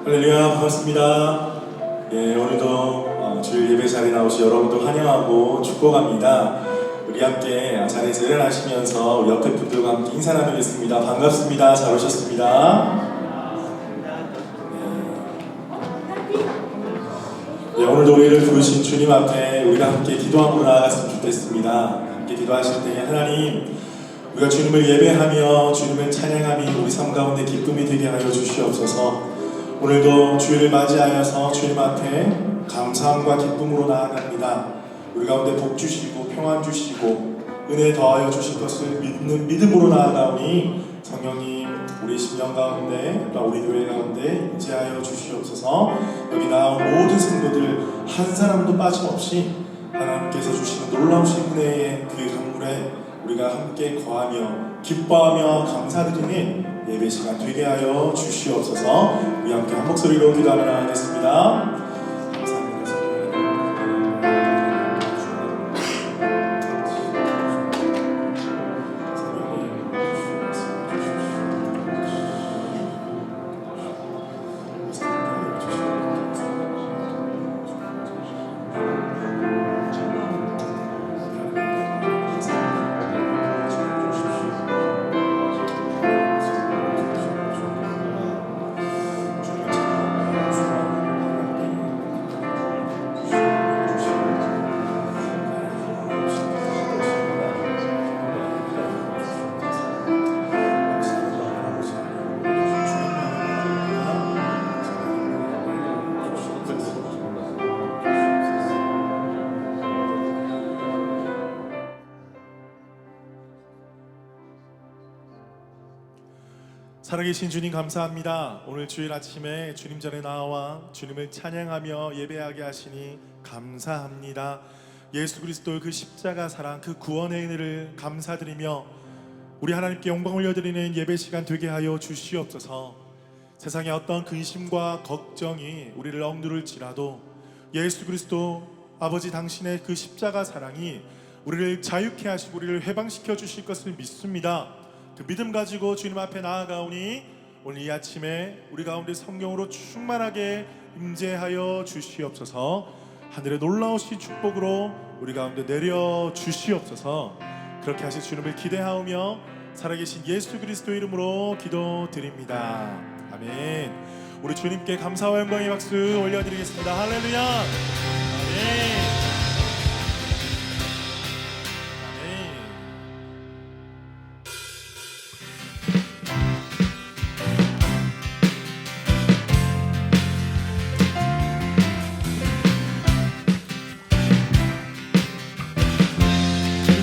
할렐루야, 반갑습니다. 예, 오늘도 주일 예배 자리에 나오신 여러분들 환영하고 축복합니다. 우리 함께 자리에서 일어나시면서 우리 옆에 분들과 함께 인사 나누겠습니다. 반갑습니다. 잘 오셨습니다. 예, 오늘도 우리를 부르신 주님 앞에 우리가 함께 기도함으로 나아갔으면 좋겠습니다. 함께 기도하실 때 하나님, 우리가 주님을 예배하며 주님을 찬양하며 우리 삶 가운데 기쁨이 되게 하여 주시옵소서. 오늘도 주일을 맞이하여서 주님 앞에 감사함과 기쁨으로 나아갑니다. 우리 가운데 복 주시고 평안 주시고 은혜 더하여 주실 것을 믿는 믿음으로 나아가오니 성령님 우리 심령 가운데 또 우리 교회 가운데 임재하여 주시옵소서. 여기 나온 모든 성도들 한 사람도 빠짐없이 하나님께서 주시는 놀라우신 은혜의 그 강물에 우리가 함께 거하며 기뻐하며 감사드리는 예배 시간 되게 하여 주시옵소서. 우리 함께 한 목소리로 기도하며 나가겠습니다. 살아계신 주님 감사합니다. 오늘 주일 아침에 주님 전에 나와 주님을 찬양하며 예배하게 하시니 감사합니다. 예수 그리스도의 그 십자가 사랑, 그 구원의 은혜를 감사드리며 우리 하나님께 영광 올려드리는 예배 시간 되게 하여 주시옵소서. 세상에 어떤 근심과 걱정이 우리를 억누를지라도 예수 그리스도 아버지 당신의 그 십자가 사랑이 우리를 자유케 하시고 우리를 해방시켜 주실 것을 믿습니다. 그 믿음 가지고 주님 앞에 나아가오니 오늘 이 아침에 우리 가운데 성령으로 충만하게 임재하여 주시옵소서. 하늘의 놀라우신 축복으로 우리 가운데 내려 주시옵소서. 그렇게 하실 주님을 기대하오며 살아계신 예수 그리스도 이름으로 기도드립니다. 아멘. 우리 주님께 감사와 영광의 박수 올려드리겠습니다. 할렐루야. 아멘.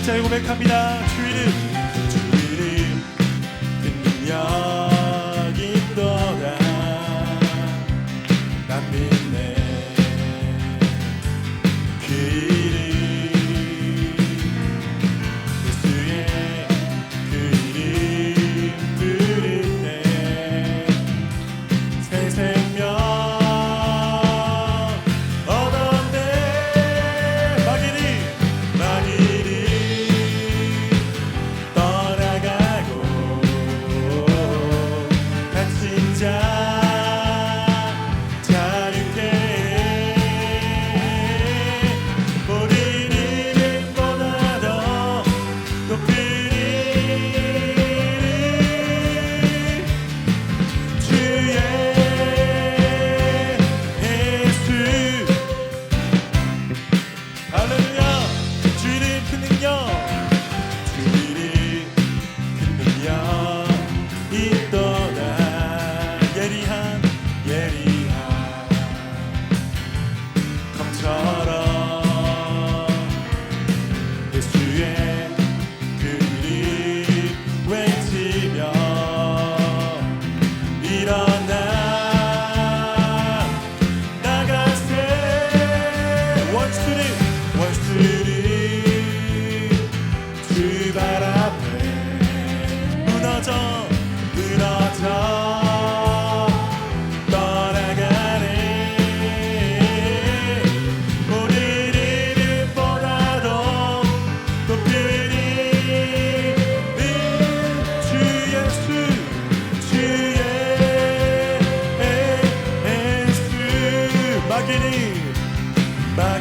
자, 고백합니다. 주이름 그 능력이 있도다. 난 믿네. 그 이름 예수의 그 이름 들을 때 새 생명 얻었네. 막일이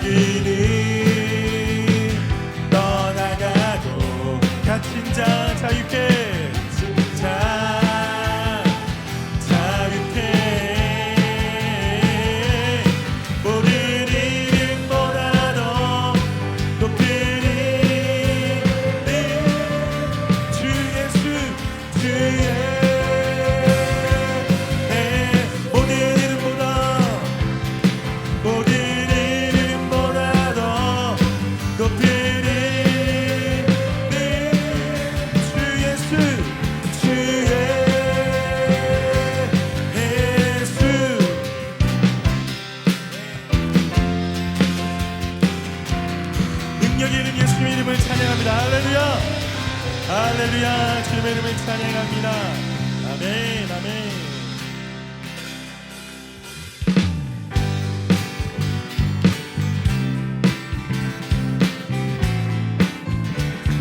길이 떠나가도 갇힌 자 자유케 자유케 모든 이름보다 더 높으리 주 예수 주의 모든 이름보다 모든 이름보다 더 높으리 주 예수 주의 예수 능력 있는 예수님의 이름을 찬양합니다. 할렐루야 할렐루야 주님의 이름을 찬양합니다. 아멘 아멘.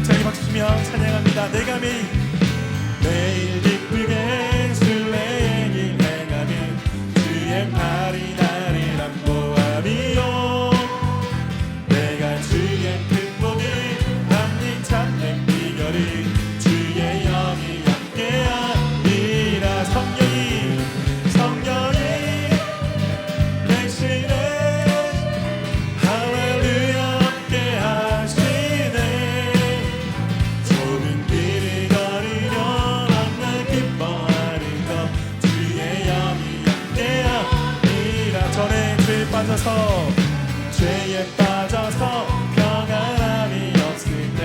자기 박수 치며 찬양합니다. 내가 매일 기쁘게 순례길 행하는 주의 팔이 나를 안보함이요 내가 주의 큰 복을 담는 참된 비결이 주의 영이 함께하니라 성령이 대신에 할렐루야 함께하시네 좁은 길을 걸으며 만나 기뻐하는 것 주의 영이 함께하니라 전에 죄에 빠져서 평안함이 없을 때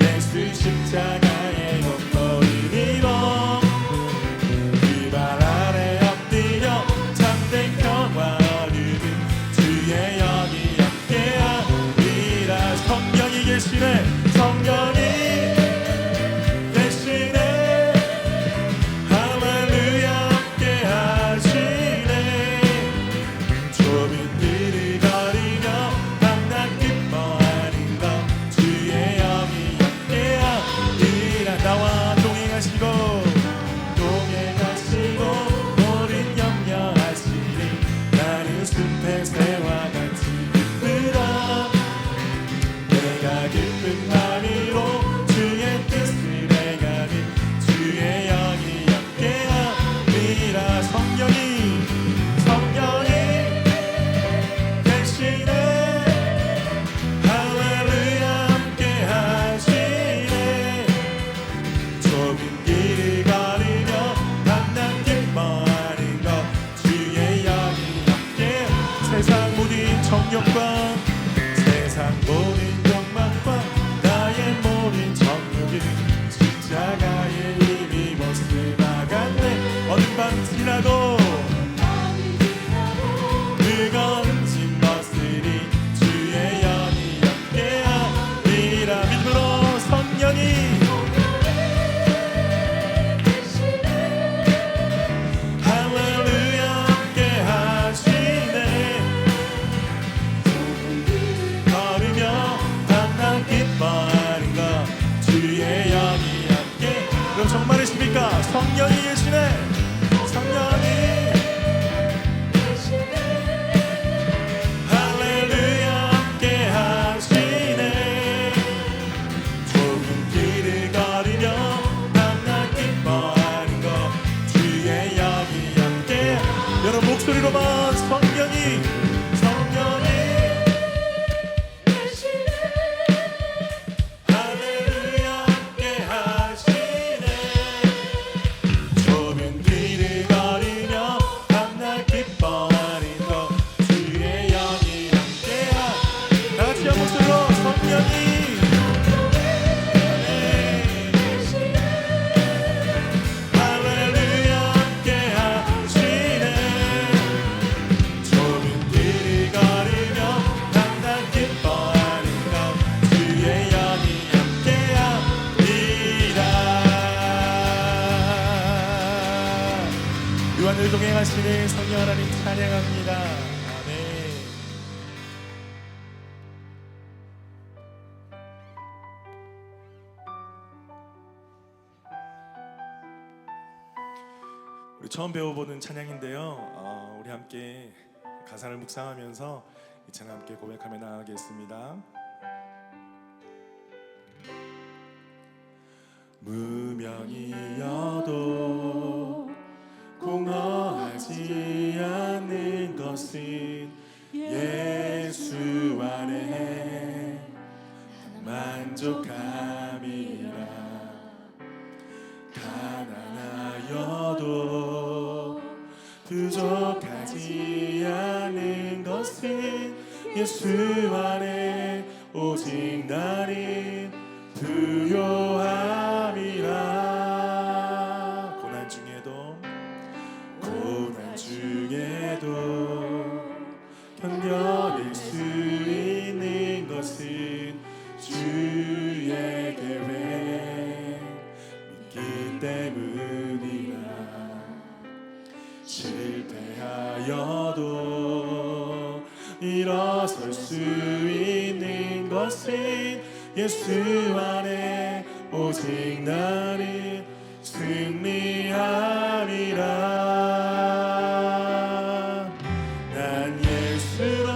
예수 십자가의 목도리로 그 발 아래 엎드려 참된 평화 얻으는 주의 영이 함께하리라 성령이 계시네 성령이 계시네 할렐루야 함께하시네 좁은 길을 걸으며 밤낮 기뻐하는 것 주의 영이 함께하리라 나와 동행하시고 모든 염려하시니 나는 숲의 새와 같이 기쁘다 내가 기쁜 마음으로 주의 뜻을 행하는 주의 영이 함께하리라 성령이 대신에 할렐루야 함께하시네 좁은 길을 걸으며 밤낮 기뻐하는 것 주의 영이 함께 세상 모든 정욕과 세상 모든 욕망과 나의 모든 정욕이 십자가에 이미 못을 박았네 어느 밤 지나도 뜨거운 짐 벗으리 주의 영이 함께하리라 믿음으로 성령이 할렐루야 함께하시네 걸으며 밤낮 기뻐하는 것 주의 영이 함께 그럼 정말이십니까? 성령이 계시네 성령이 할렐루야 함께하시네 좁은 길을 걸으며 밤낮 기뻐하는 것 주의 영이 함께 여러분 목소리로만 성령이 할렐루야 함께하시네 좁은 길을 걸으며 밤낮 기뻐하는 것 주의 영이 함께하 다같이 한 목소리로 성령이 할렐루야 함께하시네 좁은 길을 걸으며 밤낮 기뻐하는 것 주의 영이 함께하리라 요한을 동행하시는 성령 하나님 찬양합니다. 아멘. 우리 처음 배워보는 찬양인데요. 우리 함께 가사를 묵상하면서 이 찬양 함께 고백하며 나아가겠습니다. 무명이어도 공허하지 않는 것은 예수 안에 만족함이라. 가난하여도 부족하지 않은 것은 예수 안에 오직 나는 부요함이라. 고난 중에도 견뎌낼 수 있는 것은 주의 계획 믿기 때문이라. 실패하여도 일어설 수 있는 것은 예수 안에 오직 나는 승리함이라. 난 예수로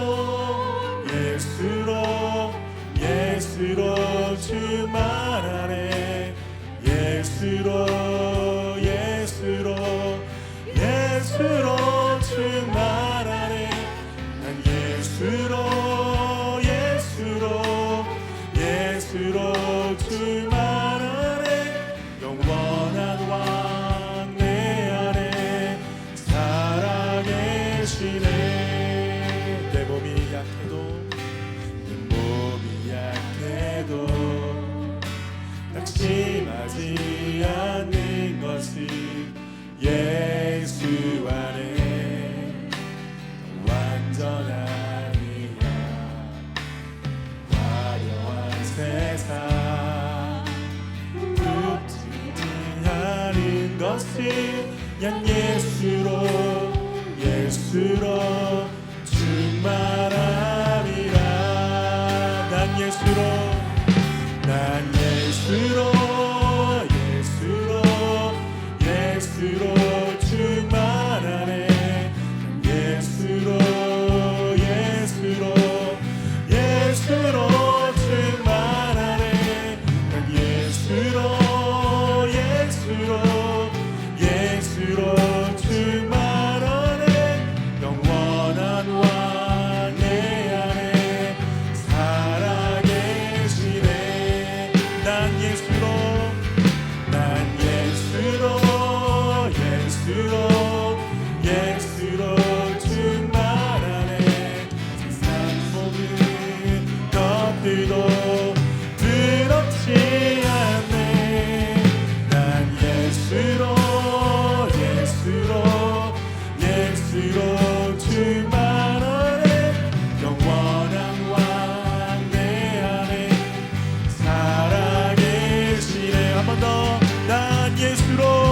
충만하네. 예수로 충만하네. 난 예수로 충만하네. 영원한 왕 내 안에 살아계시네. 내 몸이 약해도 낙심하지 않는 것은 예수 안에 완전함이라. 화려한 세상 붙지 않은 것은 양 예수로 충만함이라. 난 예수로 충만하네. 예수로 충만하네. 난 예수로 충만하네. 영원한 왕 내 안에 살아계시네. 난 예수로 충만하네. 세상 모든 것들도 두렵지 않네. 난 예수로 충만하네. 영원한 왕 내 안에 살아계시네. 한 번 더. 난 예수로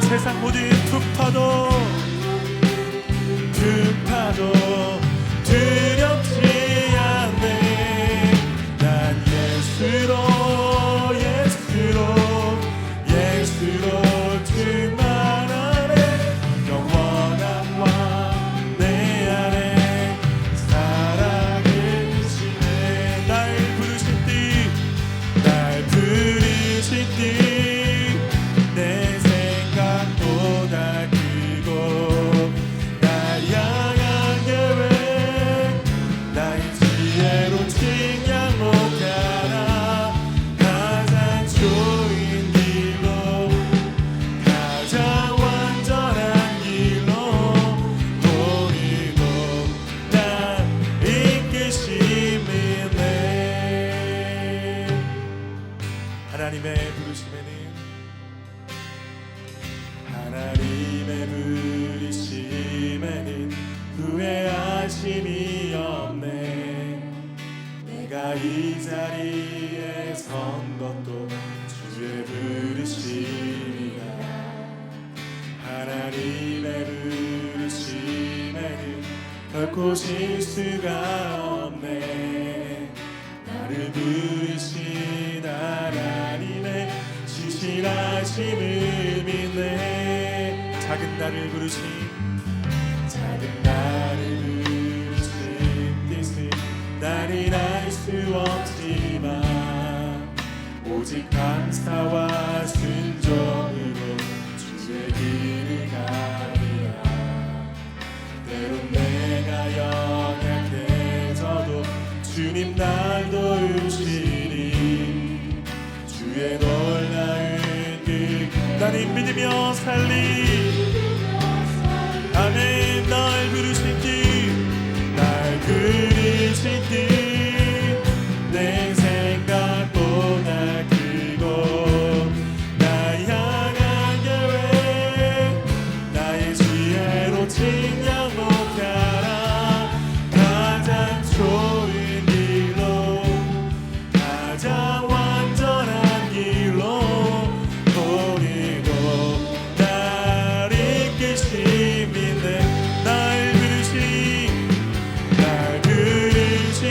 세상 모든 풍파도 두렵지 않네. 난 예수로 충만하네. 영원한 왕 내 안에 살아계시네. 날 부르신 띠 내 생각보다 크고 날 향한 계획 나의 지혜로 측량 못하나. 가장 좋은 길로 가장 완전한 길로 오늘도 날 이끄시네. 하나님의 부르심에는 후회하심이 없네. 내가 이 자리에 선 것도 주의 부르심이라. 하나님의 부르심에는 결코 실수가 없네. 나를 부르신 하나님의 신실하심을 믿네. 나를 부르신 작은 나를 부르신 뜻은 나는 알 수 없지만 오직 감사와 순종으로 주의 길을 가리라. 때론 내가 연약해져도 주님 날 도우시니 주의 놀라운 그 나는 믿으며 살리. 아멘. 날 부르신 길날 부르신 길 내 생각보다 크고 나 향한 계획 나의 지혜로 측량 못하라. 가장 좋은 길로 가장 완전한 길로 오늘도 날 이끄심인데 날 부르신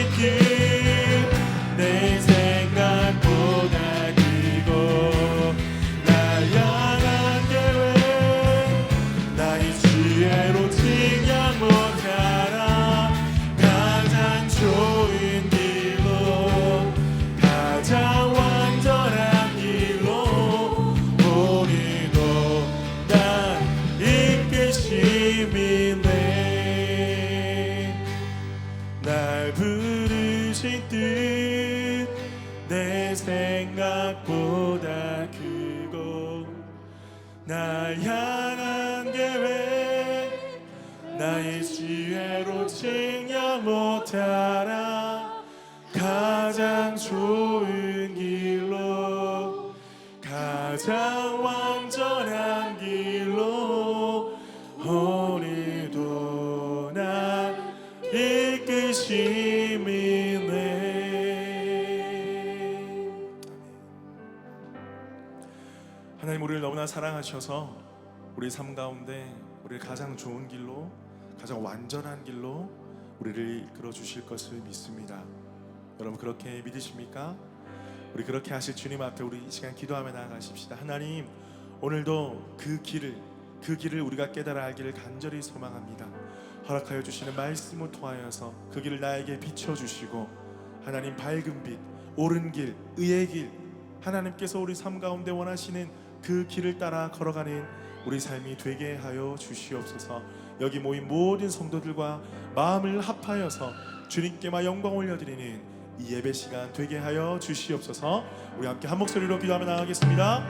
길 내 생각보다 크고 날 향한 계획 나의 지혜로 측량 못하라. 가장 좋은 길로 가장 완전한 길로 오늘도 날 이끄심이네. 날 부르신 뜻 내 생각보다 크고 날 향한 계획 나의 지혜로 측량 못하라. 가장 좋은 길로 가장 완전한 길로 오늘도 날 이끄심이네. 하나님 우리를 너무나 사랑하셔서 우리 삶 가운데 우리를 가장 좋은 길로 가장 완전한 길로 우리를 이끌어 주실 것을 믿습니다. 여러분 그렇게 믿으십니까? 우리 그렇게 하실 주님 앞에 우리 이 시간 기도하며 나아가십시다. 하나님 오늘도 그 길을 우리가 깨달아 알기를 간절히 소망합니다. 허락하여 주시는 말씀을 통하여서 그 길을 나에게 비춰주시고 하나님 밝은 빛, 옳은 길, 의의 길 하나님께서 우리 삶 가운데 원하시는 그 길을 따라 걸어가는 우리 삶이 되게 하여 주시옵소서. 여기 모인 모든 성도들과 마음을 합하여서 주님께만 영광 올려드리는 이 예배 시간 되게 하여 주시옵소서. 우리 함께 한 목소리로 기도하며 나가겠습니다.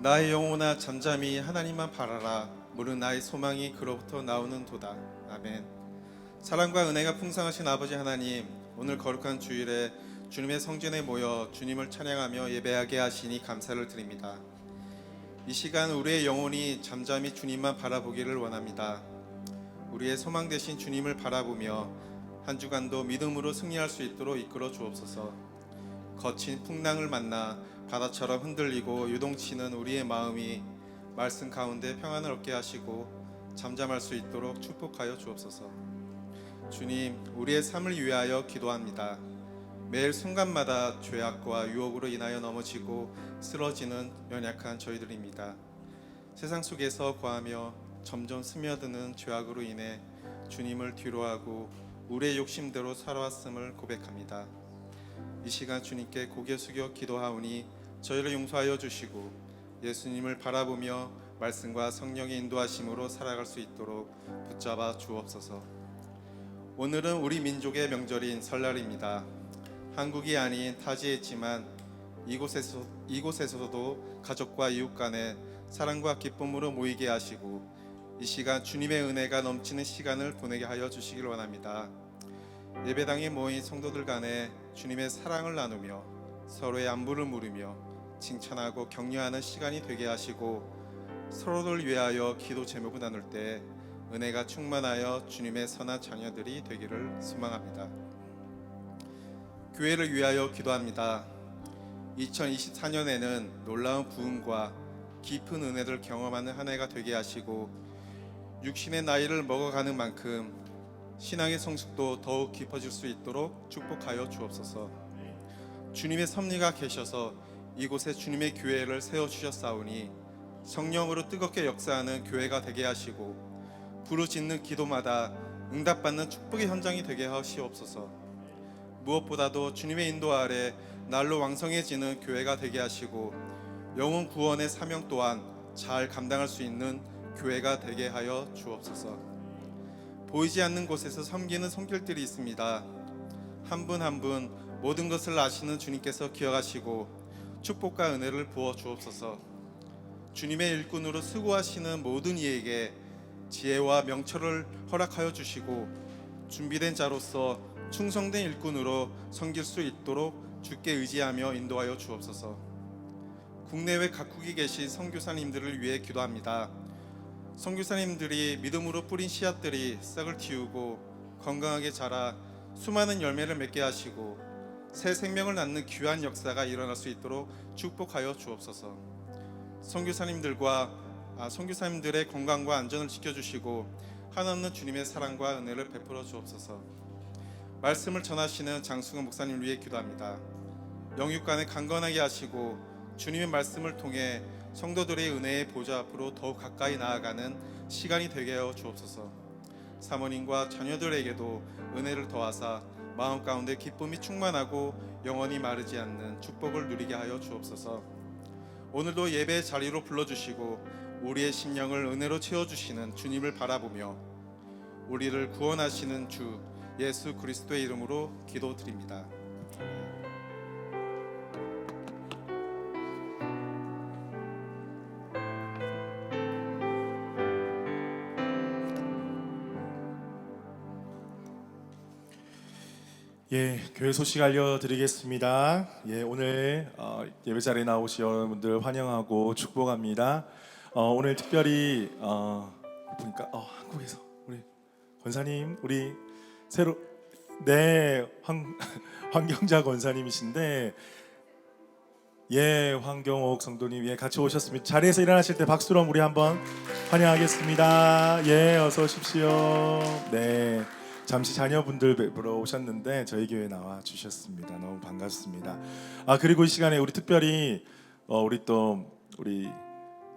나의 영혼아 잠잠히 하나님만 바라라. 무릇 나의 소망이 그로부터 나오는 도다. 아멘. 사랑과 은혜가 풍성하신 아버지 하나님, 오늘 거룩한 주일에 주님의 성전에 모여 주님을 찬양하며 예배하게 하시니 감사를 드립니다. 이 시간 우리의 영혼이 잠잠히 주님만 바라보기를 원합니다. 우리의 소망 되신 주님을 바라보며 한 주간도 믿음으로 승리할 수 있도록 이끌어 주옵소서. 거친 풍랑을 만나 바다처럼 흔들리고 유동치는 우리의 마음이 말씀 가운데 평안을 얻게 하시고 잠잠할 수 있도록 축복하여 주옵소서. 주님, 우리의 삶을 위하여 기도합니다. 매일 순간마다 죄악과 유혹으로 인하여 넘어지고 쓰러지는 연약한 저희들입니다. 세상 속에서 거하며 점점 스며드는 죄악으로 인해 주님을 뒤로하고 우리의 욕심대로 살아왔음을 고백합니다. 이 시간 주님께 고개 숙여 기도하오니 저희를 용서하여 주시고 예수님을 바라보며 말씀과 성령의 인도하심으로 살아갈 수 있도록 붙잡아 주옵소서. 오늘은 우리 민족의 명절인 설날입니다. 한국이 아닌 타지에 있지만 이곳에서도 가족과 이웃 간에 사랑과 기쁨으로 모이게 하시고 이 시간 주님의 은혜가 넘치는 시간을 보내게 하여 주시길 원합니다. 예배당에 모인 성도들 간에 주님의 사랑을 나누며 서로의 안부를 물으며 칭찬하고 격려하는 시간이 되게 하시고 서로를 위하여 기도 제목을 나눌 때 은혜가 충만하여 주님의 선한 자녀들이 되기를 소망합니다. 교회를 위하여 기도합니다. 2024년에는 놀라운 부흥과 깊은 은혜를 경험하는 한 해가 되게 하시고 육신의 나이를 먹어가는 만큼 신앙의 성숙도 더욱 깊어질 수 있도록 축복하여 주옵소서. 주님의 섭리가 계셔서 이곳에 주님의 교회를 세워주셨사오니 성령으로 뜨겁게 역사하는 교회가 되게 하시고 부르짖는 기도마다 응답받는 축복의 현장이 되게 하시옵소서. 무엇보다도 주님의 인도 아래 날로 왕성해지는 교회가 되게 하시고 영혼 구원의 사명 또한 잘 감당할 수 있는 교회가 되게 하여 주옵소서. 보이지 않는 곳에서 섬기는 손길들이 있습니다. 한 분 한 분 모든 것을 아시는 주님께서 기억하시고 축복과 은혜를 부어 주옵소서. 주님의 일꾼으로 수고하시는 모든 이에게 지혜와 명철을 허락하여 주시고 준비된 자로서 충성된 일꾼으로 섬길 수 있도록 주께 의지하며 인도하여 주옵소서. 국내외 각국에 계신 선교사님들을 위해 기도합니다. 선교사님들이 믿음으로 뿌린 씨앗들이 싹을 틔우고 건강하게 자라 수많은 열매를 맺게 하시고 새 생명을 낳는 귀한 역사가 일어날 수 있도록 축복하여 주옵소서. 선교사님들의 건강과 안전을 지켜주시고 한없는 주님의 사랑과 은혜를 베풀어 주옵소서. 말씀을 전하시는 장승훈 목사님을 위해 기도합니다. 영육간에 강건하게 하시고 주님의 말씀을 통해 성도들의 은혜의 보좌 앞으로 더욱 가까이 나아가는 시간이 되게 하여 주옵소서. 사모님과 자녀들에게도 은혜를 더하사 마음 가운데 기쁨이 충만하고 영원히 마르지 않는 축복을 누리게 하여 주옵소서. 오늘도 예배의 자리로 불러주시고 우리의 심령을 은혜로 채워주시는 주님을 바라보며 우리를 구원하시는 주 예수 그리스도의 이름으로 기도드립니다. 예, 교회 소식 알려드리겠습니다. 예, 오늘 예배 자리에 나오신 여러분들 환영하고 축복합니다. 오늘 특별히 보니까 한국에서 우리 권사님, 우리 새로 황경자 권사님이신데, 예, 황경옥 성도님, 예, 같이 오셨습니다. 자리에서 일어나실 때 박수로 우리 한번 환영하겠습니다. 예, 어서 오십시오. 네. 잠시 자녀분들 뵈러 오셨는데 저희 교회에 나와 주셨습니다. 너무 반갑습니다. 그리고 이 시간에 우리 특별히 우리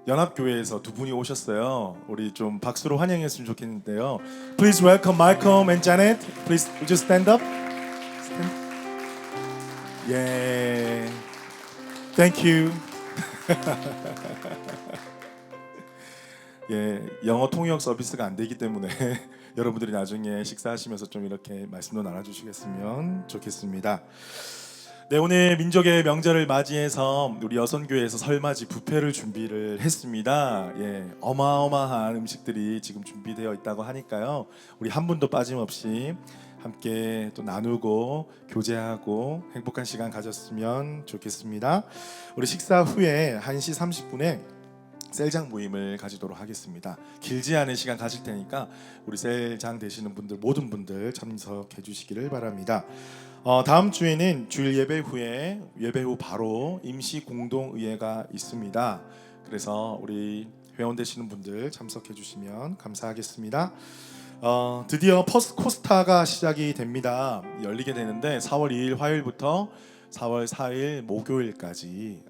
연합교회에서 두 분이 오셨어요. 우리 좀 박수로 환영했으면 좋겠는데요. Please welcome Malcolm and Janet. Please would you stand up? Stand. Yeah. Thank you. 예, 영어 통역 서비스가 안 되기 때문에 여러분들이 나중에 식사하시면서 좀 이렇게 말씀도 나눠주시겠으면 좋겠습니다. 네, 오늘 민족의 명절을 맞이해서 우리 여선교회에서 설맞이 뷔페를 준비를 했습니다. 예, 어마어마한 음식들이 지금 준비되어 있다고 하니까요. 우리 한 분도 빠짐없이 함께 또 나누고 교제하고 행복한 시간 가졌으면 좋겠습니다. 우리 식사 후에 1시 30분에 셀장 모임을 가지도록 하겠습니다. 길지 않은 시간 가질 테니까 우리 셀장 되시는 분들 모든 분들 참석해 주시기를 바랍니다. 다음 주에는 주일 예배 후 바로 임시 공동의회가 있습니다. 그래서 우리 회원 되시는 분들 참석해 주시면 감사하겠습니다. 드디어 퍼스트 코스타가 시작이 됩니다. 열리게 되는데 4월 2일 화요일부터 4월 4일 목요일까지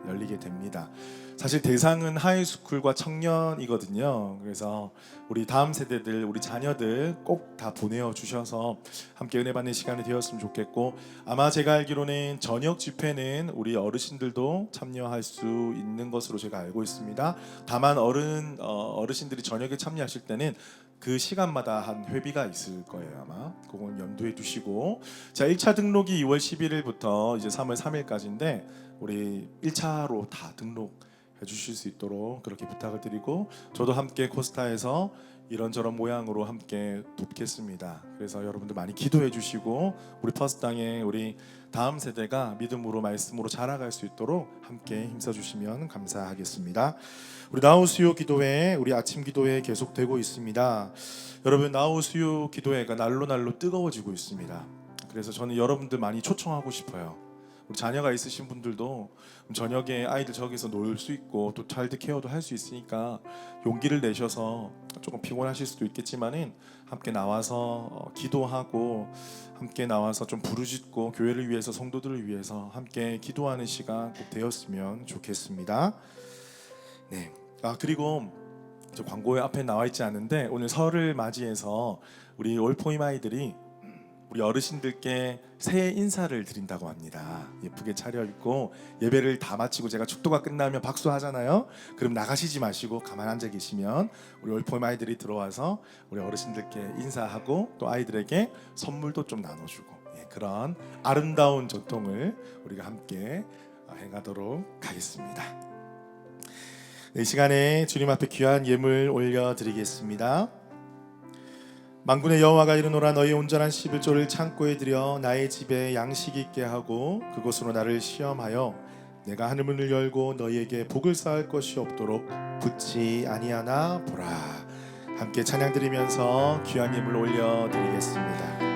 열리게 됩니다. 사실 대상은 하이스쿨과 청년이거든요. 그래서 우리 다음 세대들, 우리 자녀들 꼭 다 보내어 주셔서 함께 은혜 받는 시간이 되었으면 좋겠고, 아마 제가 알기로는 저녁 집회는 우리 어르신들도 참여할 수 있는 것으로 제가 알고 있습니다. 다만 어르신들이 저녁에 참여하실 때는 그 시간마다 한 회비가 있을 거예요. 아마 그건 염두에 두시고, 자, 1차 등록이 2월 11일부터 이제 3월 3일까지인데 우리 1차로 다 등록해 주실 수 있도록 그렇게 부탁을 드리고, 저도 함께 코스타에서 이런저런 모양으로 함께 돕겠습니다. 그래서 여러분들 많이 기도해 주시고 우리 퍼스트당의 우리 다음 세대가 믿음으로 말씀으로 자라갈 수 있도록 함께 힘써 주시면 감사하겠습니다. 우리 나우 수요 기도회, 우리 아침 기도회 계속되고 있습니다. 여러분, 나우 수요 기도회가 날로 뜨거워지고 있습니다. 그래서 저는 여러분들 많이 초청하고 싶어요. 우리 자녀가 있으신 분들도 저녁에 아이들 저기서 놀 수 있고 또 차일드 케어도 할 수 있으니까 용기를 내셔서, 조금 피곤하실 수도 있겠지만은 함께 나와서 기도하고, 함께 나와서 좀 부르짖고 교회를 위해서, 성도들을 위해서 함께 기도하는 시간 꼭 되었으면 좋겠습니다. 네. 그리고 저 광고에 앞에 나와 있지 않은데 오늘 설을 맞이해서 우리 올포임 아이들이 우리 어르신들께 새해 인사를 드린다고 합니다. 예쁘게 차려입고 예배를 다 마치고 제가 축도가 끝나면 박수하잖아요. 그럼 나가시지 마시고 가만 앉아 계시면 우리 올포임 아이들이 들어와서 우리 어르신들께 인사하고 또 아이들에게 선물도 좀 나눠주고, 그런 아름다운 전통을 우리가 함께 행하도록 하겠습니다. 이 시간에 주님 앞에 귀한 예물 올려드리겠습니다. 만군의 여호와가 이르노라, 너희 온전한 11조를 창고에 들여 나의 집에 양식 있게 하고 그곳으로 나를 시험하여 내가 하늘문을 열고 너희에게 복을 쌓을 것이 없도록 붙지 아니하나 보라. 함께 찬양 드리면서 귀한 예물 올려드리겠습니다.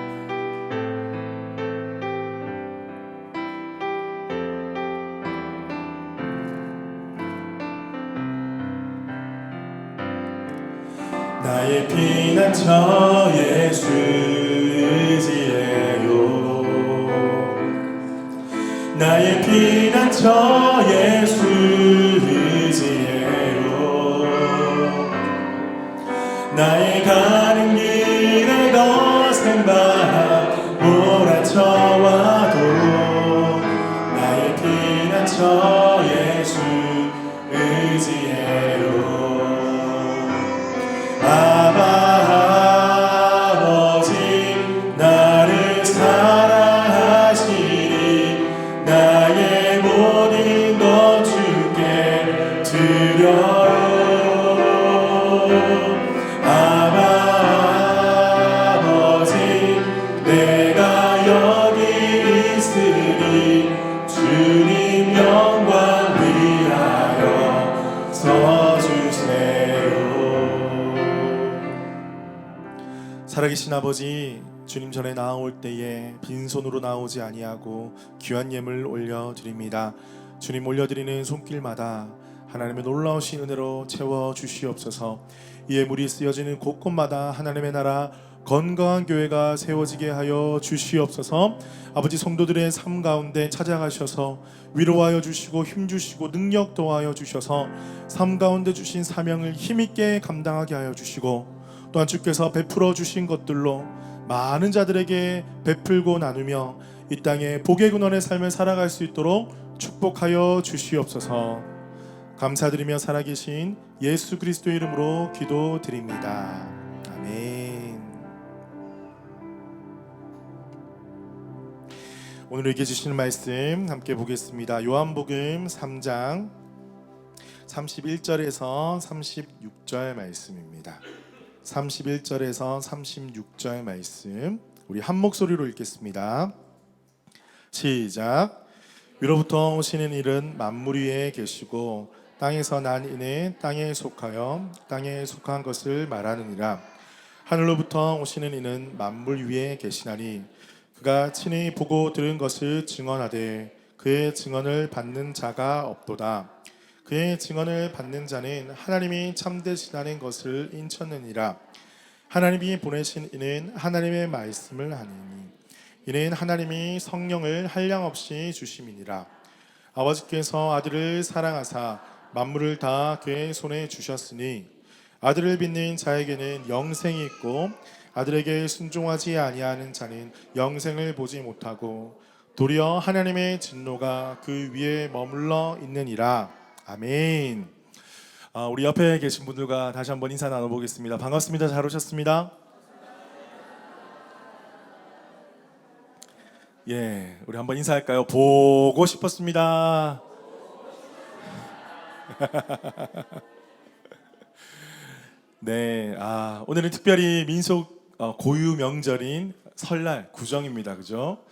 나의 피난처 예수 의지해요. 나의 피난처 예수 의지해요. 나의 가는 길에 거센 바람 몰아쳐와도 나의 피난처 예수 의지해요. 아버지, 나를 사랑하시니 나의 모든 것 주께 드려요. 아버지, 내가 여기 있으니 주님 영광 위하여 서주세요. 살아계신 아버지, 주님 전에 나아올 때에 빈손으로 나오지 아니하고 귀한 예물 올려드립니다. 주님, 올려드리는 손길마다 하나님의 놀라우신 은혜로 채워주시옵소서. 이 예물이 쓰여지는 곳곳마다 하나님의 나라 건강한 교회가 세워지게 하여 주시옵소서. 아버지, 성도들의 삶 가운데 찾아가셔서 위로하여 주시고 힘주시고 능력 더하여 주셔서 삶 가운데 주신 사명을 힘있게 감당하게 하여 주시고, 또한 주께서 베풀어 주신 것들로 많은 자들에게 베풀고 나누며 이 땅에 복의 근원의 삶을 살아갈 수 있도록 축복하여 주시옵소서. 감사드리며 살아계신 예수 그리스도의 이름으로 기도드립니다. 아멘. 오늘 읽게 주시는 말씀 함께 보겠습니다. 요한복음 3장 31절에서 36절 말씀입니다. 31절에서 36절 말씀 우리 한 목소리로 읽겠습니다. 시작. 위로부터 오시는 이는 만물 위에 계시고 땅에서 난 이는 땅에 속하여 땅에 속한 것을 말하느니라. 하늘로부터 오시는 이는 만물 위에 계시나니 그가 친히 보고 들은 것을 증언하되 그의 증언을 받는 자가 없도다. 그의 증언을 받는 자는 하나님이 참되시다는 것을 인쳤느니라. 하나님이 보내신 이는 하나님의 말씀을 하니니 이는 하나님이 성령을 한량없이 주심이니라. 아버지께서 아들을 사랑하사 만물을 다 그의 손에 주셨으니 아들을 믿는 자에게는 영생이 있고 아들에게 순종하지 아니하는 자는 영생을 보지 못하고 도리어 하나님의 진노가 그 위에 머물러 있느니라. 아멘. 우리 옆에 계신 분들과 다시 한번 인사 나눠보겠습니다. 반갑습니다. 잘 오셨습니다. 예, 우리 한번 인사할까요? 보고 싶었습니다. 네, 오늘은 특별히 민속 고유 명절인 설날 구정입니다. 그죠?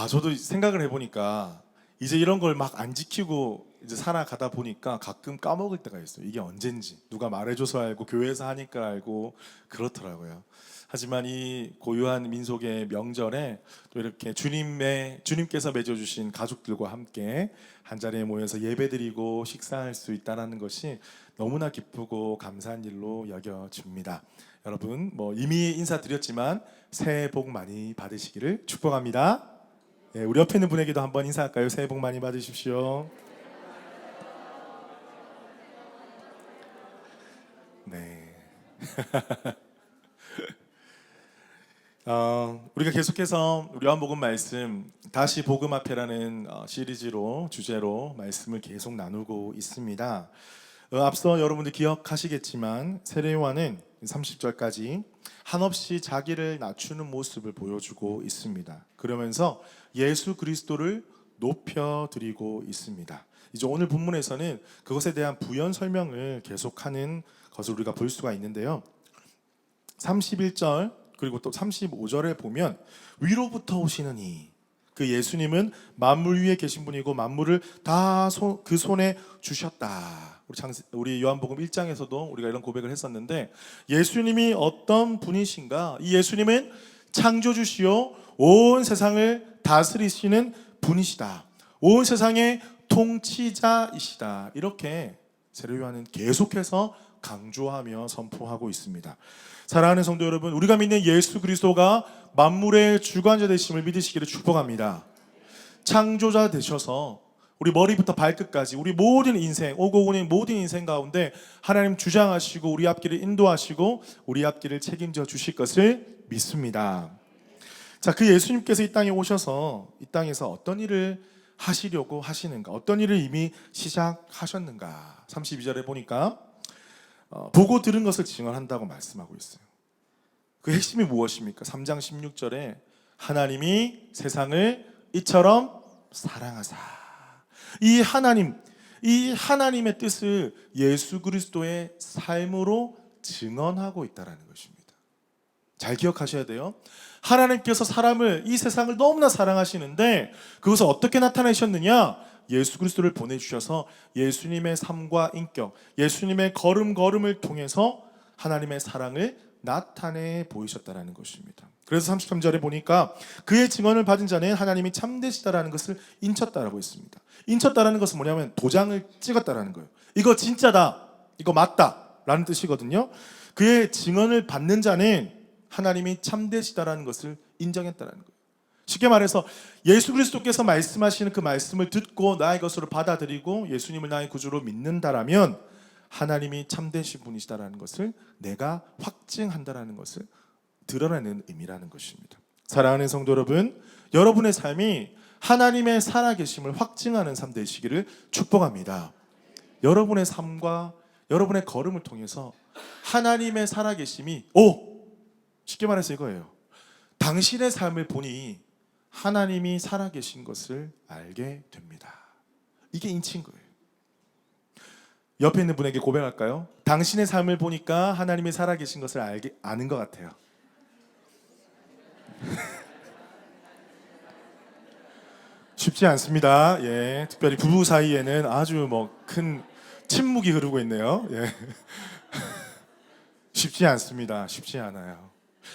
저도 생각을 해보니까 이제 이런 걸 막 안 지키고 이제 살아가다 보니까 가끔 까먹을 때가 있어요. 이게 언젠지 누가 말해줘서 알고 교회에서 하니까 알고 그렇더라고요. 하지만 이 고유한 민속의 명절에 또 이렇게 주님께서 맺어주신 가족들과 함께 한 자리에 모여서 예배드리고 식사할 수 있다는 것이 너무나 기쁘고 감사한 일로 여겨집니다. 여러분 이미 인사드렸지만 새해 복 많이 받으시기를 축복합니다. 네, 우리 옆에 있는 분에게도 한번 인사할까요? 새해 복 많이 받으십시오. 네. 우리가 계속해서 우리 요한복음 말씀 다시 복음 앞에라는 시리즈로 주제로 말씀을 계속 나누고 있습니다. 앞서 여러분들 기억하시겠지만 세례 요한은 30절까지 한없이 자기를 낮추는 모습을 보여주고 있습니다. 그러면서 예수 그리스도를 높여드리고 있습니다. 이제 오늘 본문에서는 그것에 대한 부연 설명을 계속하는 것을 우리가 볼 수가 있는데요. 31절 그리고 또 35절에 보면 위로부터 오시는 이 그 예수님은 만물 위에 계신 분이고 만물을 다 그 손에 주셨다. 우리 요한복음 1장에서도 우리가 이런 고백을 했었는데 예수님이 어떤 분이신가? 이 예수님은 창조주시요 온 세상을 다스리시는 분이시다. 온 세상의 통치자이시다. 이렇게 세례 요한은 계속해서 강조하며 선포하고 있습니다. 사랑하는 성도 여러분, 우리가 믿는 예수 그리스도가 만물의 주관자 되심을 믿으시기를 축복합니다. 창조자 되셔서 우리 머리부터 발끝까지 우리 모든 인생, 오고 오는 모든 인생 가운데 하나님 주장하시고 우리 앞길을 인도하시고 우리 앞길을 책임져 주실 것을 믿습니다. 자, 그 예수님께서 이 땅에 오셔서 이 땅에서 어떤 일을 하시려고 하시는가? 어떤 일을 이미 시작하셨는가? 32절에 보니까 보고 들은 것을 증언한다고 말씀하고 있어요. 그 핵심이 무엇입니까? 3장 16절에 하나님이 세상을 이처럼 사랑하사. 이 하나님의 뜻을 예수 그리스도의 삶으로 증언하고 있다는 것입니다. 잘 기억하셔야 돼요. 하나님께서 이 세상을 너무나 사랑하시는데 그것을 어떻게 나타내셨느냐? 예수 그리스도를 보내주셔서 예수님의 삶과 인격, 예수님의 걸음걸음을 통해서 하나님의 사랑을 나타내 보이셨다는 것입니다. 그래서 33절에 보니까 그의 증언을 받은 자는 하나님이 참되시다라는 것을 인쳤다라고 했습니다. 인쳤다라는 것은 뭐냐면 도장을 찍었다라는 거예요. 이거 진짜다, 이거 맞다라는 뜻이거든요. 그의 증언을 받는 자는 하나님이 참되시다라는 것을 인정했다라는 거예요. 쉽게 말해서 예수 그리스도께서 말씀하시는 그 말씀을 듣고 나의 것으로 받아들이고 예수님을 나의 구주로 믿는다라면 하나님이 참되신 분이시다라는 것을 내가 확증한다라는 것을 드러내는 의미라는 것입니다. 사랑하는 성도 여러분, 여러분의 삶이 하나님의 살아계심을 확증하는 삶 되시기를 축복합니다. 여러분의 삶과 여러분의 걸음을 통해서 하나님의 살아계심이 쉽게 말해서 이거예요. 당신의 삶을 보니 하나님이 살아계신 것을 알게 됩니다. 이게 인치인 거예요. 옆에 있는 분에게 고백할까요? 당신의 삶을 보니까 하나님이 살아계신 것을 아는 것 같아요. 쉽지 않습니다. 예, 특별히 부부 사이에는 아주 큰 침묵이 흐르고 있네요. 예. 쉽지 않습니다. 쉽지 않아요.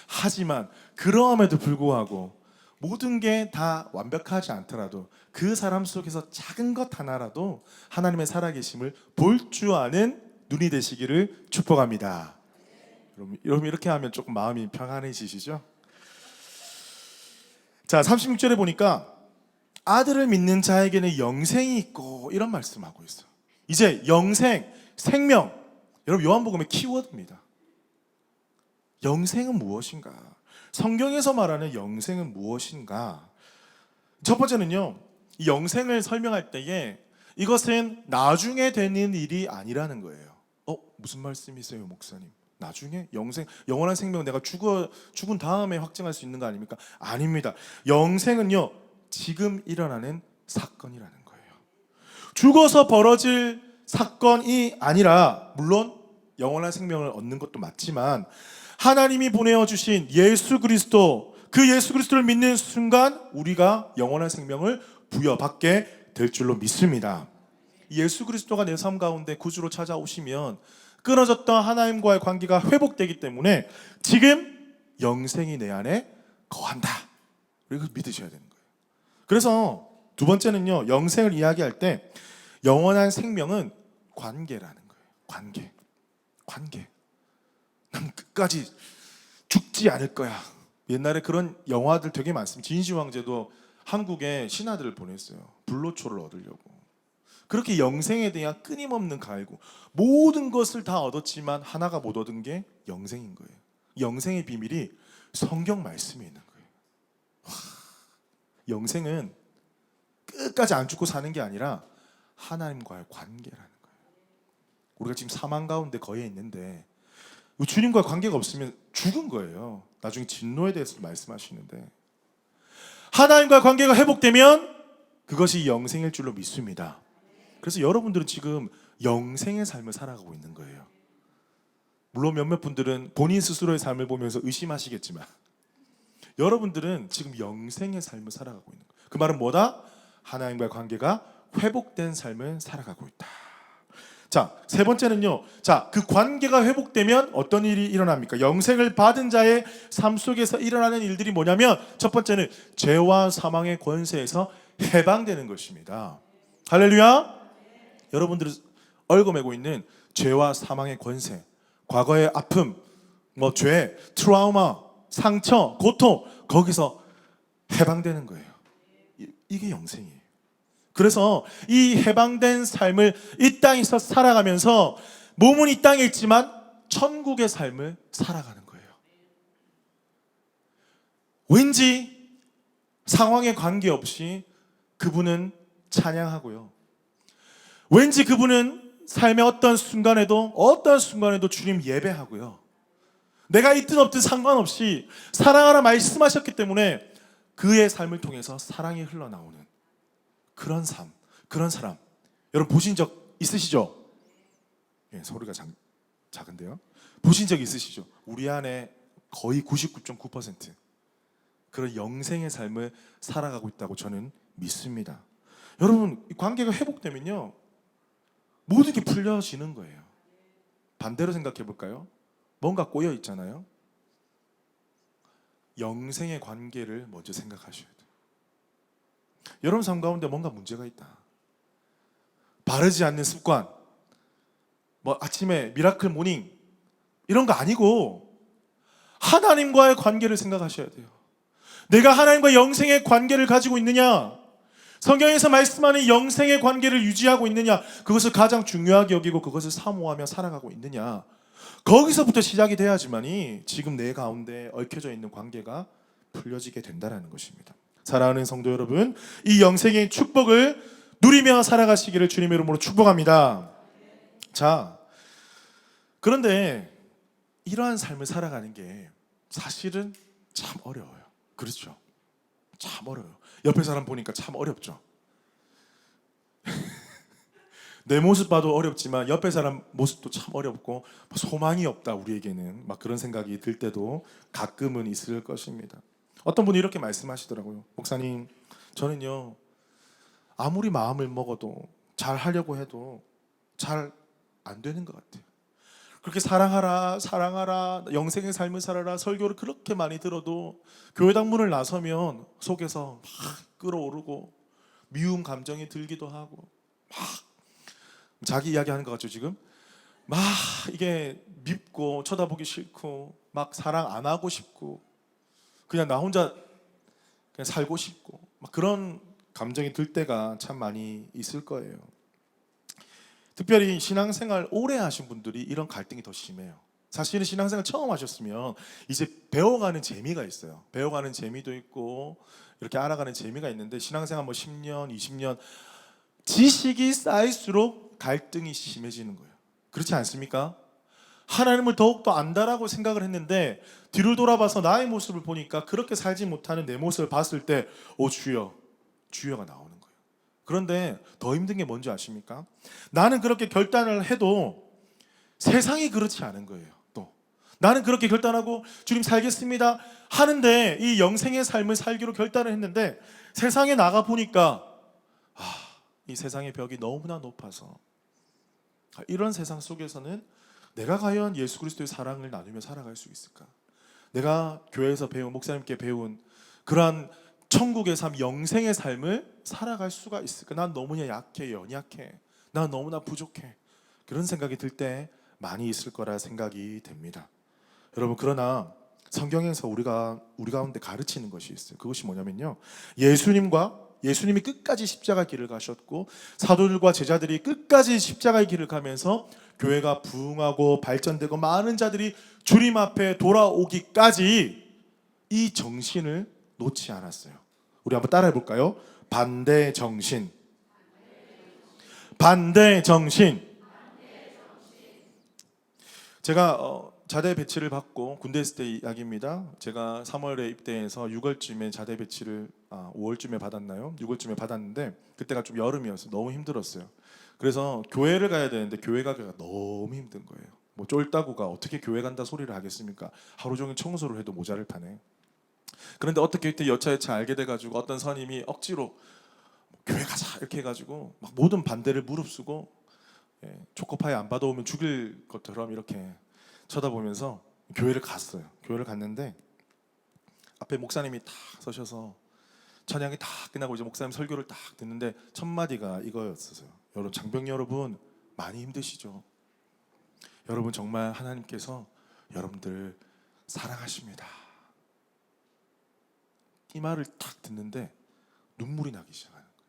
하지만 그러함에도 불구하고 모든 게 다 완벽하지 않더라도 그 사람 속에서 작은 것 하나라도 하나님의 살아계심을 볼 줄 아는 눈이 되시기를 축복합니다. 여러분 이렇게 하면 조금 마음이 평안해지시죠? 자, 36절에 보니까 아들을 믿는 자에게는 영생이 있고 이런 말씀하고 있어요. 이제 영생, 생명, 여러분 요한복음의 키워드입니다. 영생은 무엇인가? 성경에서 말하는 영생은 무엇인가? 첫 번째는요, 이 영생을 설명할 때에 이것은 나중에 되는 일이 아니라는 거예요. 무슨 말씀이세요, 목사님? 나중에 영생, 영원한 생명 내가 죽은 다음에 확증할 수 있는 거 아닙니까? 아닙니다. 영생은요, 지금 일어나는 사건이라는 거예요. 죽어서 벌어질 사건이 아니라, 물론 영원한 생명을 얻는 것도 맞지만 하나님이 보내어 주신 예수 그리스도, 그 예수 그리스도를 믿는 순간 우리가 영원한 생명을 부여받게 될 줄로 믿습니다. 예수 그리스도가 내 삶 가운데 구주로 찾아오시면 끊어졌던 하나님과의 관계가 회복되기 때문에 지금 영생이 내 안에 거한다. 이걸 믿으셔야 되는 거예요. 그래서 두 번째는요, 영생을 이야기할 때 영원한 생명은 관계라는 거예요. 관계. 난 끝까지 죽지 않을 거야. 옛날에 그런 영화들 되게 많습니다. 진시황제도 한국에 신하들을 보냈어요. 불로초를 얻으려고. 그렇게 영생에 대한 끊임없는 갈구, 모든 것을 다 얻었지만 하나가 못 얻은 게 영생인 거예요. 영생의 비밀이 성경 말씀에 있는 거예요. 영생은 끝까지 안 죽고 사는 게 아니라 하나님과의 관계라는 거예요. 우리가 지금 사망 가운데 거해 있는데 주님과 관계가 없으면 죽은 거예요. 나중에 진노에 대해서 말씀하시는데, 하나님과 관계가 회복되면 그것이 영생일 줄로 믿습니다. 그래서 여러분들은 지금 영생의 삶을 살아가고 있는 거예요. 물론 몇몇 분들은 본인 스스로의 삶을 보면서 의심하시겠지만 여러분들은 지금 영생의 삶을 살아가고 있는 거예요. 그 말은 뭐다? 하나님과의 관계가 회복된 삶을 살아가고 있다. 자, 세 번째는요. 자, 그 관계가 회복되면 어떤 일이 일어납니까? 영생을 받은 자의 삶 속에서 일어나는 일들이 뭐냐면, 첫 번째는 죄와 사망의 권세에서 해방되는 것입니다. 할렐루야. 여러분들이 얽어매고 있는 죄와 사망의 권세, 과거의 아픔, 죄, 트라우마, 상처, 고통, 거기서 해방되는 거예요. 이게 영생이에요. 그래서 이 해방된 삶을 이 땅에서 살아가면서 몸은 이 땅에 있지만 천국의 삶을 살아가는 거예요. 왠지 상황에 관계없이 그분은 찬양하고요. 왠지 그분은 삶의 어떤 순간에도 주님 예배하고요. 내가 있든 없든 상관없이 사랑하라 말씀하셨기 때문에 그의 삶을 통해서 사랑이 흘러나오는 그런 삶, 그런 사람, 여러분 보신 적 있으시죠? 예, 소리가 작은데요. 보신 적 있으시죠? 우리 안에 거의 99.9% 그런 영생의 삶을 살아가고 있다고 저는 믿습니다. 여러분, 이 관계가 회복되면요, 모든 게 풀려지는 거예요. 반대로 생각해 볼까요? 뭔가 꼬여 있잖아요. 영생의 관계를 먼저 생각하셔야 돼요. 여러분 삶 가운데 뭔가 문제가 있다. 바르지 않는 습관, 아침에 미라클 모닝 이런 거 아니고 하나님과의 관계를 생각하셔야 돼요. 내가 하나님과 영생의 관계를 가지고 있느냐, 성경에서 말씀하는 영생의 관계를 유지하고 있느냐, 그것을 가장 중요하게 여기고 그것을 사모하며 살아가고 있느냐, 거기서부터 시작이 돼야지만이 지금 내 가운데 얽혀져 있는 관계가 풀려지게 된다는 것입니다. 사랑하는 성도 여러분, 이 영생의 축복을 누리며 살아가시기를 주님의 이름으로 축복합니다. 자, 그런데 이러한 삶을 살아가는 게 사실은 참 어려워요. 그렇죠? 참 어려워요. 옆에 사람 보니까 참 어렵죠. 내 모습 봐도 어렵지만 옆에 사람 모습도 참 어렵고 소망이 없다 우리에게는, 그런 생각이 들 때도 가끔은 있을 것입니다. 어떤 분이 이렇게 말씀하시더라고요. 목사님, 저는요 아무리 마음을 먹어도 잘 하려고 해도 잘 안 되는 것 같아요. 그렇게 사랑하라, 영생의 삶을 살아라 설교를 그렇게 많이 들어도 교회당 문을 나서면 속에서 막 끓어오르고 미움 감정이 들기도 하고, 막 자기 이야기하는 것 같죠 지금? 막 이게 밉고 쳐다보기 싫고 막 사랑 안 하고 싶고 그냥 나 혼자 그냥 살고 싶고 막 그런 감정이 들 때가 참 많이 있을 거예요. 특별히 신앙생활 오래 하신 분들이 이런 갈등이 더 심해요. 사실은 신앙생활 처음 하셨으면 이제 배워가는 재미가 있어요. 배워가는 재미도 있고 이렇게 알아가는 재미가 있는데 신앙생활 뭐 10년, 20년 지식이 쌓일수록 갈등이 심해지는 거예요. 그렇지 않습니까? 하나님을 더욱더 안다라고 생각을 했는데 뒤를 돌아봐서 나의 모습을 보니까 그렇게 살지 못하는 내 모습을 봤을 때 오 주여, 주여가 나오는 거예요. 그런데 더 힘든 게 뭔지 아십니까? 나는 그렇게 결단을 해도 세상이 그렇지 않은 거예요. 또 나는 그렇게 결단하고 주님 살겠습니다 하는데 이 영생의 삶을 살기로 결단을 했는데 세상에 나가 보니까 이 세상의 벽이 너무나 높아서 이런 세상 속에서는 내가 과연 예수 그리스도의 사랑을 나누며 살아갈 수 있을까? 내가 교회에서 배운 목사님께 배운 그러한 천국의 삶, 영생의 삶을 살아갈 수가 있을까? 난 너무나 약해, 연약해. 난 너무나 부족해. 그런 생각이 들 때 많이 있을 거라 생각이 됩니다. 여러분 그러나 성경에서 우리 가운데 가르치는 것이 있어요. 그것이 뭐냐면요. 예수님이 끝까지 십자가 길을 가셨고 사도들과 제자들이 끝까지 십자가의 길을 가면서 교회가 부흥하고 발전되고 많은 자들이 주님 앞에 돌아오기까지 이 정신을 놓지 않았어요. 우리 한번 따라해 볼까요? 반대 정신. 반대 정신. 제가 자대 배치를 받고 군대 있을 때 이야기입니다. 제가 3월에 입대해서 6월쯤에 자대 배치를 5월쯤에 받았나요? 6월쯤에 받았는데 그때가 좀 여름이었어요. 너무 힘들었어요. 그래서 교회를 가야 되는데 교회 가기가 너무 힘든 거예요. 뭐 쫄따구가 어떻게 교회 간다 소리를 하겠습니까? 하루 종일 청소를 해도 모자를 파네. 그런데 어떻게 그때 여차여차 알게 돼가지고 어떤 선임이 억지로 교회 가자 이렇게 해가지고 막 모든 반대를 무릅쓰고 초코파이 안 받아오면 죽일 것처럼 이렇게 쳐다보면서 교회를 갔어요. 교회를 갔는데 앞에 목사님이 딱 서셔서 찬양이 다 끝나고 이제 목사님 설교를 딱 듣는데 첫 마디가 이거였어요. 여러분 장병 여러분 많이 힘드시죠? 여러분 정말 하나님께서 여러분들 사랑하십니다. 이 말을 딱 듣는데 눈물이 나기 시작하는 거예요.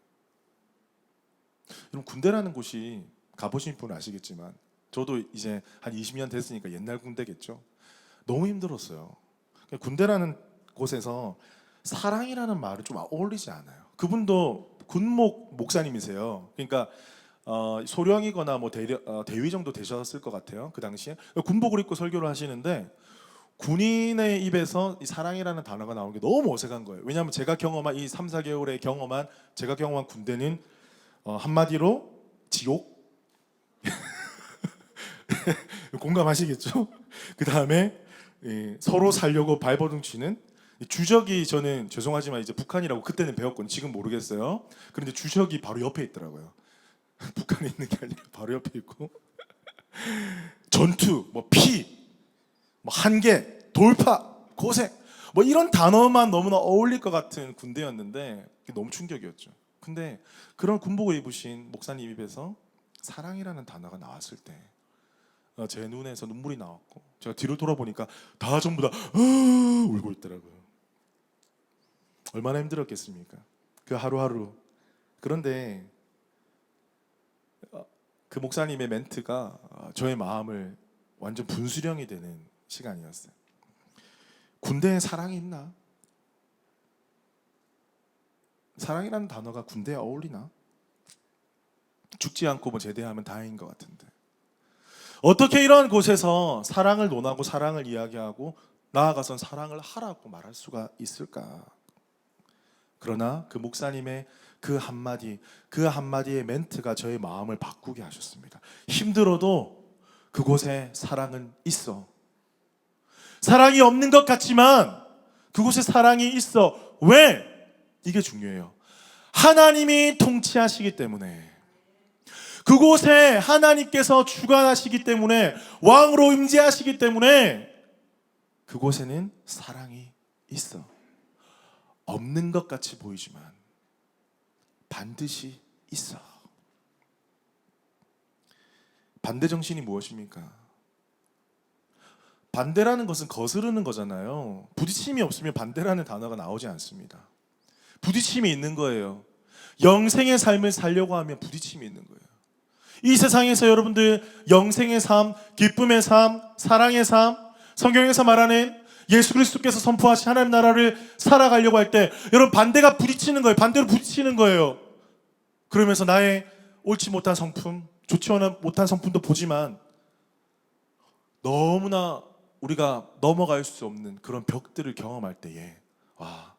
여러분 군대라는 곳이 가보신 분은 아시겠지만 저도 이제 한 20년 됐으니까 옛날 군대겠죠. 너무 힘들었어요. 군대라는 곳에서 사랑이라는 말을 좀 어울리지 않아요. 그분도 군목 목사님이세요. 그러니까 소령이거나 뭐 대위 정도 되셨을 것 같아요. 그 당시에 군복을 입고 설교를 하시는데 군인의 입에서 이 사랑이라는 단어가 나오는 게 너무 어색한 거예요. 왜냐하면 제가 경험한 이 3, 4개월의 제가 경험한 군대는 한마디로 지옥. 공감하시겠죠? 그 다음에 서로 살려고 발버둥 치는 주적이 저는 죄송하지만 이제 북한이라고 그때는 배웠거든요. 지금 모르겠어요. 그런데 주적이 바로 옆에 있더라고요. 북한에 있는 게 아니라 바로 옆에 있고 전투, 뭐 피, 뭐 한계, 돌파, 고생 뭐 이런 단어만 너무나 어울릴 것 같은 군대였는데 너무 충격이었죠. 근데 그런 군복을 입으신 목사님 입에서 사랑이라는 단어가 나왔을 때 제 눈에서 눈물이 나왔고 제가 뒤로 돌아보니까 다 전부 다 울고 있더라고요. 얼마나 힘들었겠습니까? 그 하루하루. 그런데 그 목사님의 멘트가 저의 마음을 완전 분수령이 되는 시간이었어요. 군대에 사랑이 있나? 사랑이라는 단어가 군대에 어울리나? 죽지 않고 뭐 제대하면 다행인 것 같은데 어떻게 이런 곳에서 사랑을 논하고 사랑을 이야기하고 나아가선 사랑을 하라고 말할 수가 있을까? 그러나 그 목사님의 그 한마디의 멘트가 저의 마음을 바꾸게 하셨습니다. 힘들어도 그곳에 사랑은 있어. 사랑이 없는 것 같지만 그곳에 사랑이 있어. 왜? 이게 중요해요. 하나님이 통치하시기 때문에 그곳에 하나님께서 주관하시기 때문에 왕으로 임재하시기 때문에 그곳에는 사랑이 있어. 없는 것 같이 보이지만 반드시 있어. 반대 정신이 무엇입니까? 반대라는 것은 거스르는 거잖아요. 부딪힘이 없으면 반대라는 단어가 나오지 않습니다. 부딪힘이 있는 거예요. 영생의 삶을 살려고 하면 부딪힘이 있는 거예요. 이 세상에서 여러분들 영생의 삶, 기쁨의 삶, 사랑의 삶, 성경에서 말하는 예수 그리스도께서 선포하신 하나님 나라를 살아가려고 할 때 여러분 반대가 부딪히는 거예요. 반대로 부딪히는 거예요. 그러면서 나의 옳지 못한 성품, 좋지 못한 성품도 보지만 너무나 우리가 넘어갈 수 없는 그런 벽들을 경험할 때에 와,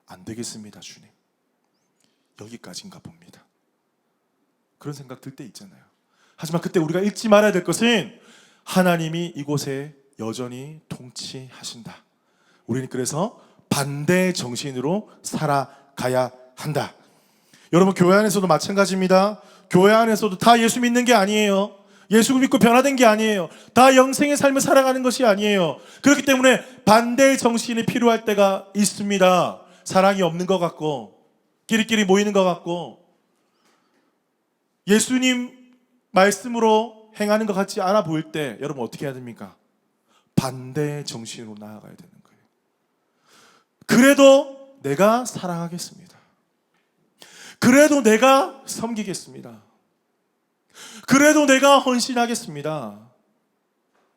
안 되겠습니다, 주님. 여기까지인가 봅니다. 그런 생각 들 때 있잖아요. 하지만 그때 우리가 잊지 말아야 될 것은 하나님이 이곳에 여전히 통치하신다. 우리는 그래서 반대의 정신으로 살아가야 한다. 여러분, 교회 안에서도 마찬가지입니다. 교회 안에서도 다 예수 믿는 게 아니에요. 예수 믿고 변화된 게 아니에요. 다 영생의 삶을 살아가는 것이 아니에요. 그렇기 때문에 반대의 정신이 필요할 때가 있습니다. 사랑이 없는 것 같고 끼리끼리 모이는 것 같고 예수님 말씀으로 행하는 것 같지 않아 보일 때 여러분 어떻게 해야 됩니까? 반대의 정신으로 나아가야 되는 거예요. 그래도 내가 사랑하겠습니다. 그래도 내가 섬기겠습니다. 그래도 내가 헌신하겠습니다.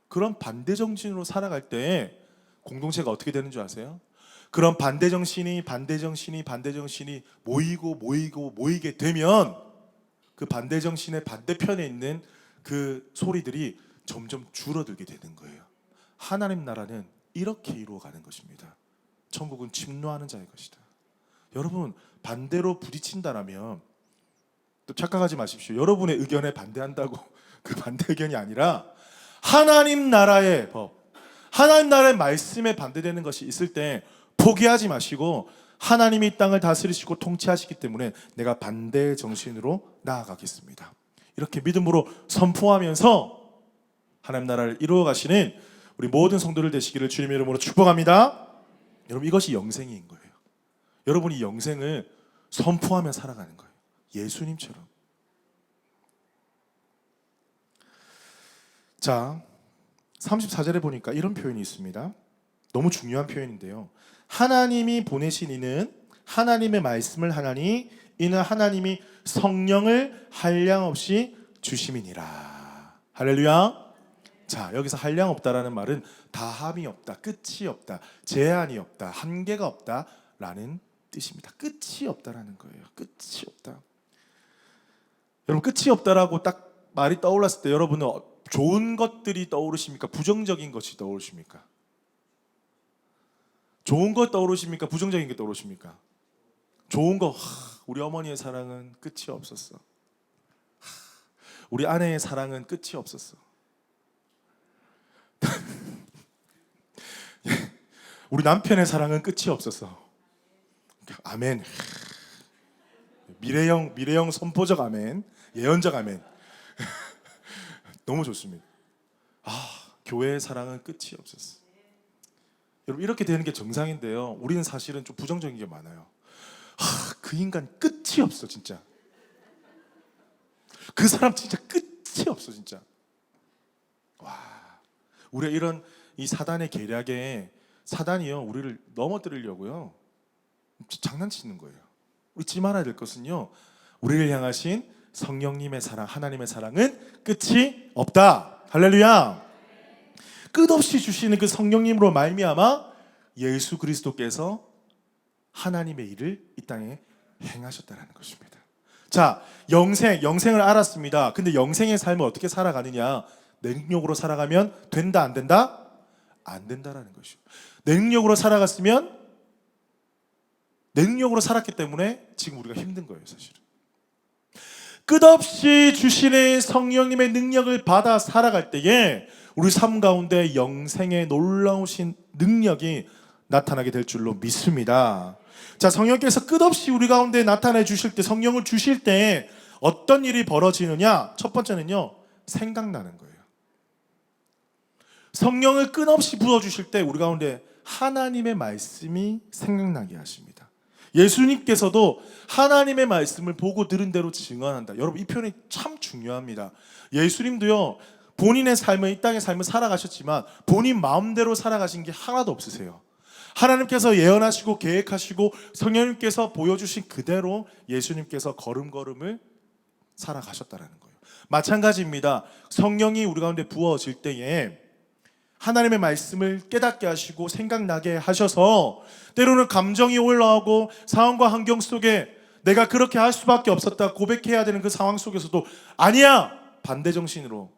그런 반대 정신으로 살아갈 때 공동체가 어떻게 되는 줄 아세요? 그런 반대 정신이 모이게 되면 그 반대 정신의 반대편에 있는 그 소리들이 점점 줄어들게 되는 거예요. 하나님 나라는 이렇게 이루어가는 것입니다. 천국은 침노하는 자의 것이다. 여러분, 반대로 부딪힌다라면 또 착각하지 마십시오. 여러분의 의견에 반대한다고 그 반대 의견이 아니라 하나님 나라의 법, 하나님 나라의 말씀에 반대되는 것이 있을 때 포기하지 마시고 하나님이 이 땅을 다스리시고 통치하시기 때문에 내가 반대의 정신으로 나아가겠습니다. 이렇게 믿음으로 선포하면서 하나님 나라를 이루어 가시는 우리 모든 성도들 되시기를 주님의 이름으로 축복합니다. 여러분, 이것이 영생인 거예요. 여러분이 영생을 선포하며 살아가는 거예요. 예수님처럼. 자, 34절에 보니까 이런 표현이 있습니다. 너무 중요한 표현인데요. 하나님이 보내신 이는 하나님의 말씀을 하나니 이는 하나님이 성령을 한량없이 주심이니라. 할렐루야. 자, 여기서 한량없다라는 말은 다함이 없다, 끝이 없다, 제한이 없다, 한계가 없다라는 뜻입니다. 끝이 없다라는 거예요. 끝이 없다. 여러분, 끝이 없다라고 딱 말이 떠올랐을 때 여러분은 좋은 것들이 떠오르십니까? 부정적인 것이 떠오르십니까? 좋은 것 떠오르십니까? 부정적인 게 떠오르십니까? 좋은 거, 우리 어머니의 사랑은 끝이 없었어. 우리 아내의 사랑은 끝이 없었어. 우리 남편의 사랑은 끝이 없었어. 아멘. 미래형 선포적 아멘, 예언적 아멘. 너무 좋습니다. 교회의 사랑은 끝이 없었어. 여러분, 이렇게 되는 게 정상인데요. 우리는 사실은 좀 부정적인 게 많아요. 그 인간 끝이 없어, 진짜. 그 사람 진짜 끝이 없어, 진짜. 와, 우리가 이런 이 사단의 계략에 사단이요, 우리를 넘어뜨리려고요, 장난치는 거예요. 잊지 말아야 될 것은요, 우리를 향하신 성령님의 사랑, 하나님의 사랑은 끝이 없다. 할렐루야. 끝없이 주시는 그 성령님으로 말미암아 예수 그리스도께서 하나님의 일을 이 땅에 행하셨다는 것입니다. 자, 영생을 알았습니다. 근데 영생의 삶을 어떻게 살아가느냐? 내 능력으로 살아가면 된다, 안 된다? 안 된다라는 것이죠. 내 능력으로 살아갔으면, 내 능력으로 살았기 때문에 지금 우리가 힘든 거예요, 사실은. 끝없이 주시는 성령님의 능력을 받아 살아갈 때에 우리 삶 가운데 영생의 놀라우신 능력이 나타나게 될 줄로 믿습니다. 자, 성령께서 끝없이 우리 가운데 나타내 주실 때, 성령을 주실 때 어떤 일이 벌어지느냐? 첫 번째는요, 생각나는 거예요. 성령을 끝없이 부어주실 때 우리 가운데 하나님의 말씀이 생각나게 하십니다. 예수님께서도 하나님의 말씀을 보고 들은 대로 증언한다. 여러분, 이 표현이 참 중요합니다. 예수님도요, 본인의 삶을, 이 땅의 삶을 살아가셨지만 본인 마음대로 살아가신 게 하나도 없으세요. 하나님께서 예언하시고 계획하시고 성령님께서 보여주신 그대로 예수님께서 걸음걸음을 살아가셨다는 거예요. 마찬가지입니다. 성령이 우리 가운데 부어질 때에 하나님의 말씀을 깨닫게 하시고 생각나게 하셔서 때로는 감정이 올라오고 상황과 환경 속에 내가 그렇게 할 수밖에 없었다 고백해야 되는 그 상황 속에서도 아니야! 반대 정신으로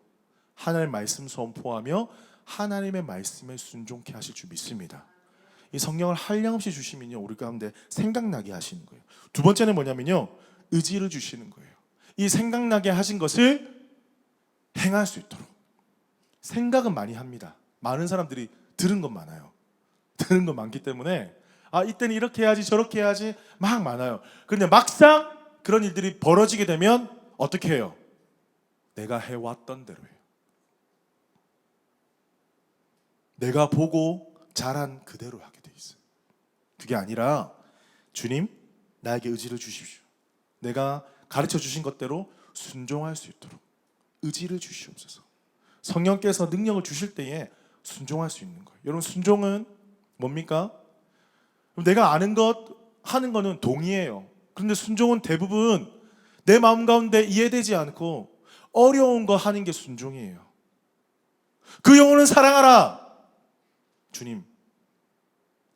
하나님의 말씀 선포하며 하나님의 말씀에 순종케 하실 줄 믿습니다. 이 성령을 한량없이 주시면요, 우리 가운데 생각나게 하시는 거예요. 두 번째는 뭐냐면요, 의지를 주시는 거예요. 이 생각나게 하신 것을 행할 수 있도록. 생각은 많이 합니다. 많은 사람들이 들은 것 많아요. 들은 것 많기 때문에 이때는 이렇게 해야지 저렇게 해야지 막 많아요. 그런데 막상 그런 일들이 벌어지게 되면 어떻게 해요? 내가 해왔던 대로 해요. 내가 보고 잘한 그대로 하게 돼 있어요. 그게 아니라 주님, 나에게 의지를 주십시오. 내가 가르쳐 주신 것대로 순종할 수 있도록 의지를 주시옵소서. 성령께서 능력을 주실 때에 순종할 수 있는 거예요. 여러분, 순종은 뭡니까? 내가 아는 것 하는 거는 동의해요. 그런데 순종은 대부분 내 마음 가운데 이해되지 않고 어려운 거 하는 게 순종이에요. 그 영혼은 사랑하라. 주님,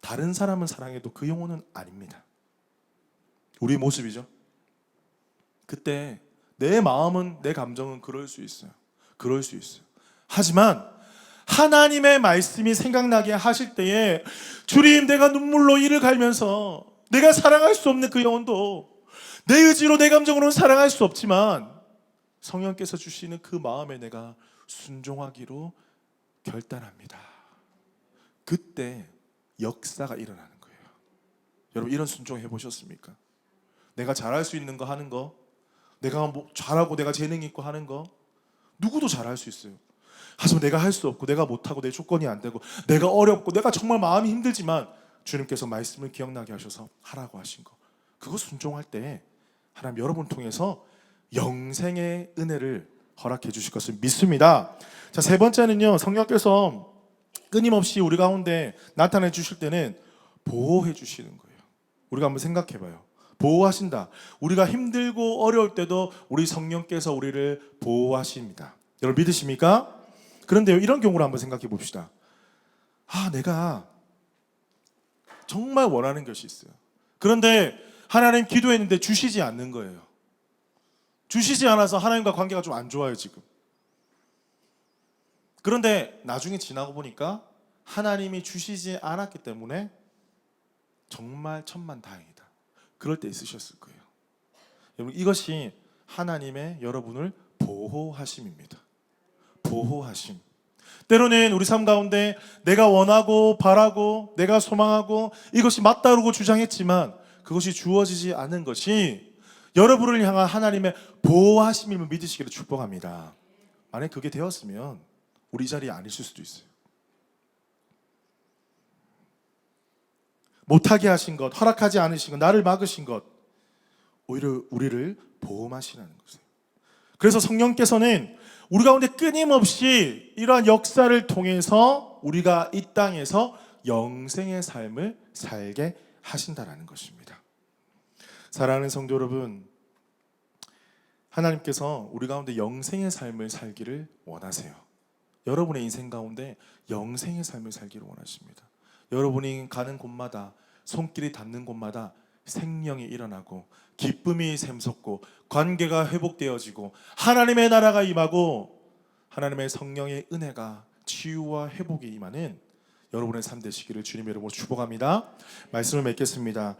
다른 사람은 사랑해도 그 영혼은 아닙니다. 우리 모습이죠. 그때 내 마음은, 내 감정은 그럴 수 있어요. 그럴 수 있어요. 하지만 하나님의 말씀이 생각나게 하실 때에 주님, 내가 눈물로 이를 갈면서 내가 사랑할 수 없는 그 영혼도 내 의지로 내 감정으로는 사랑할 수 없지만 성령께서 주시는 그 마음에 내가 순종하기로 결단합니다. 그때 역사가 일어나는 거예요. 여러분, 이런 순종 해보셨습니까? 내가 잘할 수 있는 거 하는 거, 내가 뭐 잘하고 내가 재능 있고 하는 거, 누구도 잘할 수 있어요. 하지만 내가 할 수 없고 내가 못하고 내 조건이 안 되고 내가 어렵고 내가 정말 마음이 힘들지만 주님께서 말씀을 기억나게 하셔서 하라고 하신 거, 그거 순종할 때 하나님 여러분을 통해서 영생의 은혜를 허락해 주실 것을 믿습니다. 자, 세 번째는요, 성령께서 끊임없이 우리 가운데 나타내 주실 때는 보호해 주시는 거예요. 우리가 한번 생각해 봐요. 보호하신다. 우리가 힘들고 어려울 때도 우리 성령께서 우리를 보호하십니다. 여러분, 믿으십니까? 그런데요, 이런 경우를 한번 생각해 봅시다. 내가 정말 원하는 것이 있어요. 그런데 하나님 기도했는데 주시지 않는 거예요. 주시지 않아서 하나님과 관계가 좀 안 좋아요, 지금. 그런데 나중에 지나고 보니까 하나님이 주시지 않았기 때문에 정말 천만다행이다. 그럴 때 있으셨을 거예요. 여러분, 이것이 하나님의 여러분을 보호하심입니다. 보호하심. 때로는 우리 삶 가운데 내가 원하고 바라고 내가 소망하고 이것이 맞다고 주장했지만 그것이 주어지지 않는 것이 여러분을 향한 하나님의 보호하심임을 믿으시기를 축복합니다. 만약 그게 되었으면 우리 자리에 안 있을 수도 있어요. 못하게 하신 것, 허락하지 않으신 것, 나를 막으신 것, 오히려 우리를 보호하시라는 것이에요. 그래서 성령께서는 우리 가운데 끊임없이 이러한 역사를 통해서 우리가 이 땅에서 영생의 삶을 살게 하신다라는 것입니다. 사랑하는 성도 여러분, 하나님께서 우리 가운데 영생의 삶을 살기를 원하세요. 여러분의 인생 가운데 영생의 삶을 살기를 원하십니다. 여러분이 가는 곳마다, 손길이 닿는 곳마다 생명이 일어나고 기쁨이 샘솟고 관계가 회복되어지고 하나님의 나라가 임하고 하나님의 성령의 은혜가 치유와 회복이 임하는 여러분의 삶 되시기를 주님의 이름으로 축복합니다. 말씀을 맺겠습니다.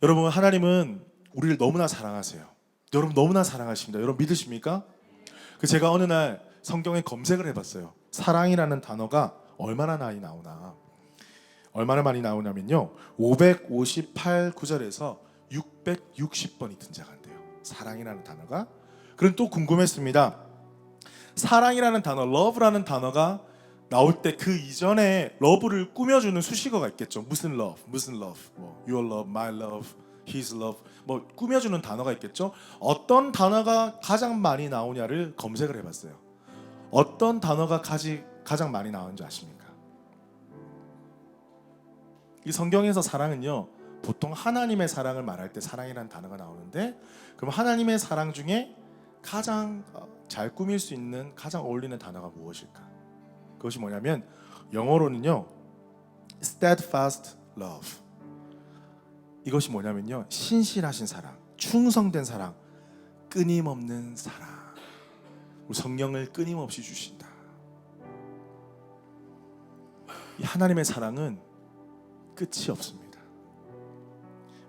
여러분, 하나님은 우리를 너무나 사랑하세요. 여러분, 너무나 사랑하십니다. 여러분, 믿으십니까? 제가 어느 날 성경에 검색을 해봤어요. 사랑이라는 단어가 얼마나 많이 나오나. 얼마나 많이 나오냐면요, 558 구절에서 660번이 등장한대요. 사랑이라는 단어가. 그럼 또 궁금했습니다. 사랑이라는 단어, love라는 단어가 나올 때 그 이전에 love를 꾸며주는 수식어가 있겠죠. 무슨 love, 무슨 love, 뭐 your love, my love, his love, 뭐 꾸며주는 단어가 있겠죠. 어떤 단어가 가장 많이 나오냐를 검색을 해봤어요. 어떤 단어가 가장 많이 나오는 줄 아십니까? 이 성경에서 사랑은요, 보통 하나님의 사랑을 말할 때 사랑이라는 단어가 나오는데, 그럼 하나님의 사랑 중에 가장 잘 꾸밀 수 있는, 가장 어울리는 단어가 무엇일까? 그것이 뭐냐면 영어로는요, steadfast love. 이것이 뭐냐면요, 신실하신 사랑, 충성된 사랑, 끊임없는 사랑. 우리 성령을 끊임없이 주신다. 이 하나님의 사랑은 끝이 없습니다.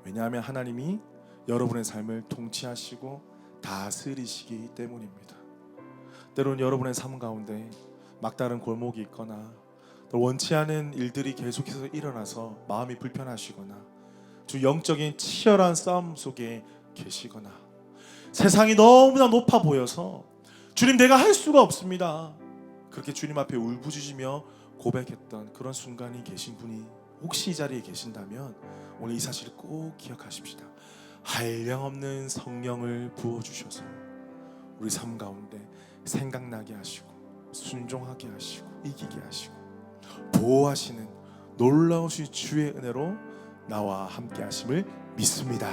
왜냐하면 하나님이 여러분의 삶을 통치하시고 다스리시기 때문입니다. 때로는 여러분의 삶 가운데 막다른 골목이 있거나 또 원치 않은 일들이 계속해서 일어나서 마음이 불편하시거나 주 영적인 치열한 싸움 속에 계시거나 세상이 너무나 높아 보여서 주님, 내가 할 수가 없습니다, 그렇게 주님 앞에 울부짖으며 고백했던 그런 순간이 계신 분이 혹시 이 자리에 계신다면 오늘 이 사실을 꼭 기억하십시다. 한량없는 성령을 부어주셔서 우리 삶 가운데 생각나게 하시고 순종하게 하시고 이기게 하시고 보호하시는 놀라우신 주의 은혜로 나와 함께 하심을 믿습니다.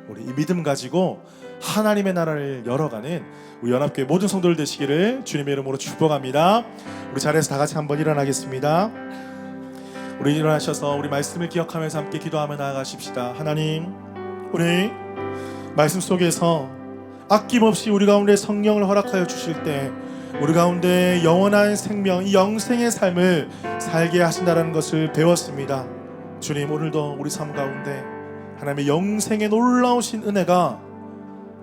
우리 이 믿음 가지고 하나님의 나라를 열어가는 우리 연합교회 모든 성도들 되시기를 주님의 이름으로 축복합니다. 우리 자리에서 다 같이 한번 일어나겠습니다. 우리 일어나셔서 우리 말씀을 기억하면서 함께 기도하며 나아가십시다. 하나님, 우리 말씀 속에서 아낌없이 우리 가운데 성령을 허락하여 주실 때 우리 가운데 영원한 생명, 이 영생의 삶을 살게 하신다는 것을 배웠습니다. 주님, 오늘도 우리 삶 가운데 하나님의 영생의 놀라우신 은혜가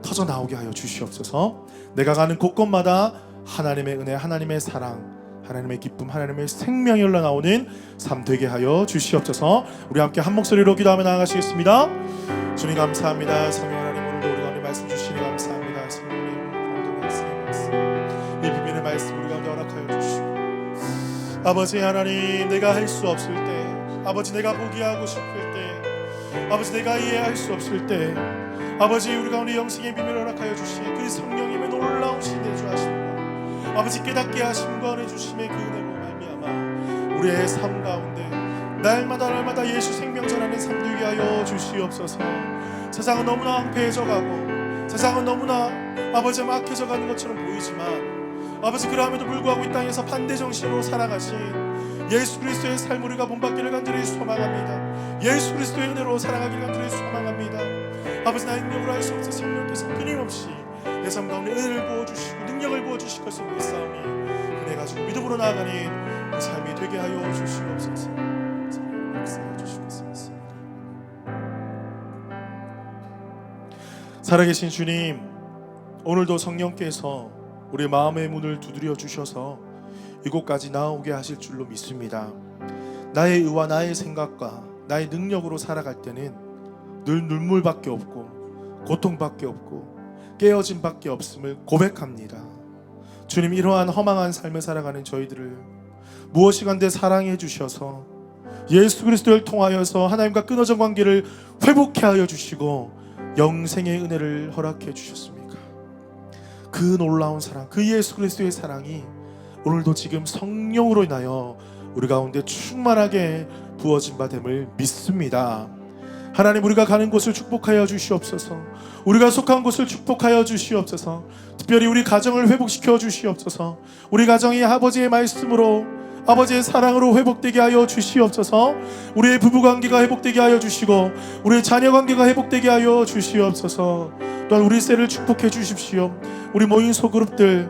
터져 나오게 하여 주시옵소서. 내가 가는 곳곳마다 하나님의 은혜, 하나님의 사랑, 하나님의 기쁨, 하나님의 생명이 흘러나오는 삶 되게 하여 주시옵소서. 우리 함께 한 목소리로 기도하며 나아가시겠습니다. 주님 감사합니다. 성령 하나님, 오늘도 우리 가운데 말씀 주시니 감사합니다. 성령님 가운데 말씀, 이 비밀의 말씀 우리 가운데 허락하여 주시고, 아버지 하나님, 내가 할 수 없을 때, 아버지 내가 포기하고 싶을 때, 아버지 내가 이해할 수 없을 때, 아버지 우리 가운데 영생의 비밀을 허락하여 주신 그 성령님의 놀라우신 내주하심과 아버지 깨닫게 하심과 은혜 주심의 그 은혜로 말미암아 우리의 삶 가운데 날마다 예수 생명 전하는 삶 되게 하여 주시옵소서. 세상은 너무나 황폐해져 가고 세상은 너무나 아버지 막혀져 가는 것처럼 보이지만 아버지 그러함에도 불구하고 이 땅에서 반대 정신으로 살아가신 예수 그리스도의 삶 우리가 본받기를 간절히 소망합니다. 예수 그리스도의 은혜로 살아가기를 간절히 소망합니다. 아버지 나의 능력으로 할 수 없어 성령께서 끊임없이 내 삶 가운데 은혜를 부어주시고 능력을 부어주실 것을 믿사오니 은혜 가지고 믿음으로 나아가는 그 삶이 되게 하여 주시옵소서. 역사해 주시옵소서. 살아계신 주님, 오늘도 성령께서 우리 마음의 문을 두드려 주셔서 이곳까지 나오게 하실 줄로 믿습니다. 나의 의와 나의 생각과 나의 능력으로 살아갈 때는 늘 눈물밖에 없고 고통밖에 없고 깨어짐밖에 없음을 고백합니다. 주님, 이러한 허망한 삶을 살아가는 저희들을 무엇이간데 사랑해 주셔서 예수 그리스도를 통하여서 하나님과 끊어진 관계를 회복해 하여 주시고 영생의 은혜를 허락해 주셨습니까? 그 놀라운 사랑, 그 예수 그리스도의 사랑이 오늘도 지금 성령으로 인하여 우리 가운데 충만하게 부어진 바 됨을 믿습니다. 하나님, 우리가 가는 곳을 축복하여 주시옵소서. 우리가 속한 곳을 축복하여 주시옵소서. 특별히 우리 가정을 회복시켜 주시옵소서. 우리 가정이 아버지의 말씀으로, 아버지의 사랑으로 회복되게 하여 주시옵소서. 우리의 부부관계가 회복되게 하여 주시고 우리의 자녀관계가 회복되게 하여 주시옵소서. 또한 우리 세를 축복해 주십시오. 우리 모인 소그룹들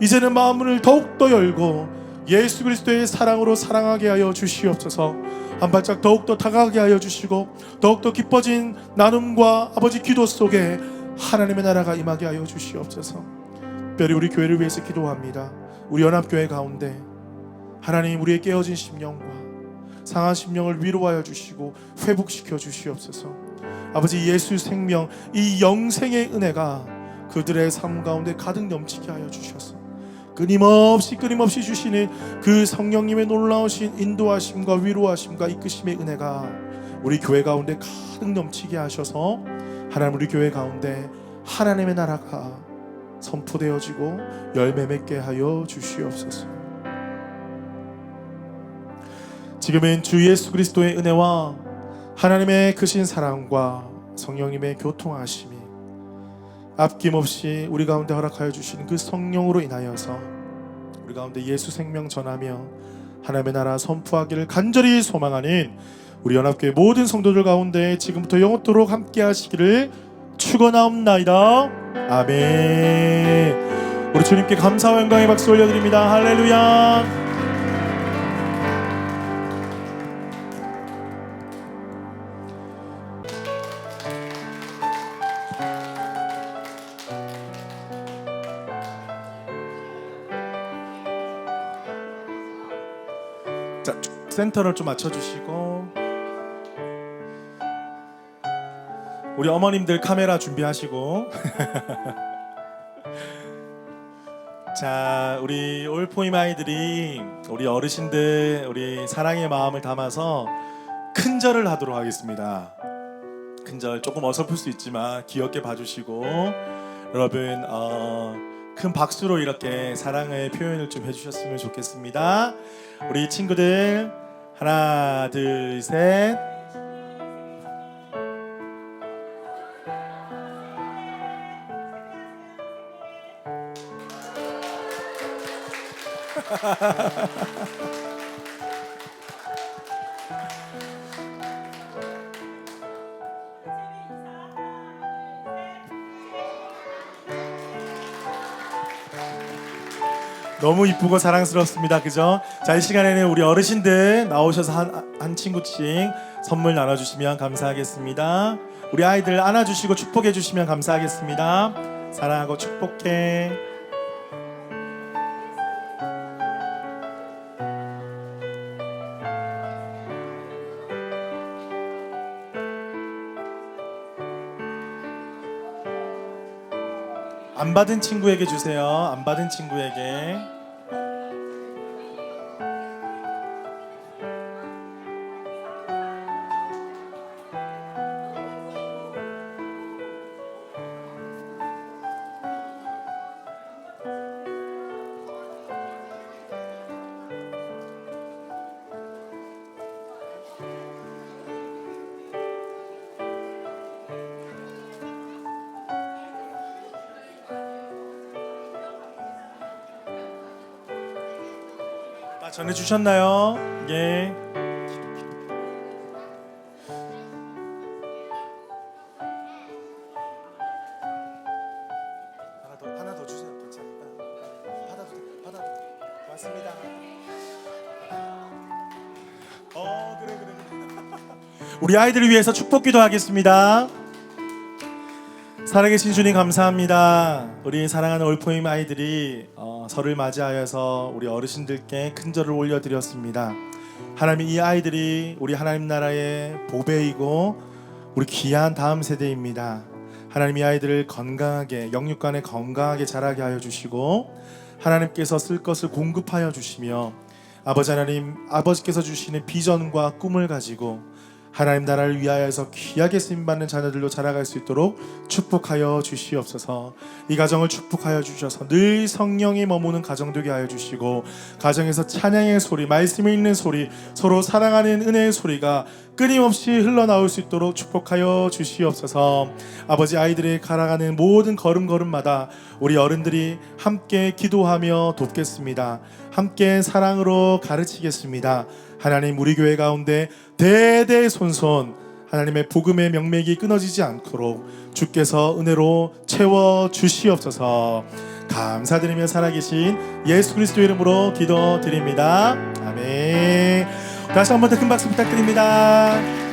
이제는 마음을 더욱더 열고 예수 그리스도의 사랑으로 사랑하게 하여 주시옵소서. 한 발짝 더욱더 다가가게 하여 주시고 더욱더 깊어진 나눔과 아버지 기도 속에 하나님의 나라가 임하게 하여 주시옵소서. 특별히 우리 교회를 위해서 기도합니다. 우리 연합교회 가운데 하나님, 우리의 깨어진 심령과 상한 심령을 위로하여 주시고 회복시켜 주시옵소서. 아버지, 예수 생명, 이 영생의 은혜가 그들의 삶 가운데 가득 넘치게 하여 주셔서 끊임없이 주시는 그 성령님의 놀라우신 인도하심과 위로하심과 이끄심의 은혜가 우리 교회 가운데 가득 넘치게 하셔서 하나님, 우리 교회 가운데 하나님의 나라가 선포되어지고 열매 맺게 하여 주시옵소서. 지금은 주 예수 그리스도의 은혜와 하나님의 크신 사랑과 성령님의 교통하심이 아낌없이 우리 가운데 허락하여 주신 그 성령으로 인하여서 우리 가운데 예수 생명 전하며 하나님의 나라 선포하기를 간절히 소망하는 우리 연합교회 모든 성도들 가운데 지금부터 영원토록 함께 하시기를 축원하옵나이다. 아멘. 우리 주님께 감사와 영광의 박수 올려드립니다. 할렐루야. 자, 센터를 좀 맞춰주시고 우리 어머님들 카메라 준비하시고 자, 우리 올포임 아이들이 우리 어르신들 우리 사랑의 마음을 담아서 큰절을 하도록 하겠습니다. 큰절 조금 어설플 수 있지만 귀엽게 봐주시고 여러분 큰 박수로 이렇게 사랑의 표현을 좀 해주셨으면 좋겠습니다. 우리 친구들 하나 둘 셋. 너무 이쁘고 사랑스럽습니다. 그죠? 자, 이 시간에는 우리 어르신들 나오셔서 한 친구씩 선물 나눠주시면 감사하겠습니다. 우리 아이들 안아주시고 축복해 주시면 감사하겠습니다. 사랑하고 축복해. 안 받은 친구에게 주세요. 안 받은 친구에게. 다 전해주셨나요? 예. 하나 더 주세요. 괜찮을까? 받아도 돼. 고맙습니다. 그래. 우리 아이들을 위해서 축복기도 하겠습니다. 살아계신 주님 감사합니다. 우리 사랑하는 올포임 아이들이 설을 맞이하여서 우리 어르신들께 큰절을 올려드렸습니다. 하나님, 이 아이들이 우리 하나님 나라의 보배이고 우리 귀한 다음 세대입니다. 하나님, 이 아이들을 건강하게 영육간에 건강하게 자라게 하여 주시고 하나님께서 쓸 것을 공급하여 주시며 아버지 하나님, 아버지께서 주시는 비전과 꿈을 가지고 하나님 나라를 위하여서 귀하게 쓰임받는 자녀들로 자라갈 수 있도록 축복하여 주시옵소서. 이 가정을 축복하여 주셔서 늘 성령이 머무는 가정 되게 하여 주시고 가정에서 찬양의 소리, 말씀이 있는 소리, 서로 사랑하는 은혜의 소리가 끊임없이 흘러나올 수 있도록 축복하여 주시옵소서. 아버지, 아이들이 살아가는 모든 걸음걸음마다 우리 어른들이 함께 기도하며 돕겠습니다. 함께 사랑으로 가르치겠습니다. 하나님, 우리 교회 가운데 대대손손 하나님의 복음의 명맥이 끊어지지 않도록 주께서 은혜로 채워 주시옵소서. 감사드리며 살아계신 예수 그리스도 이름으로 기도드립니다. 아멘. 다시 한 번 더 큰 박수 부탁드립니다.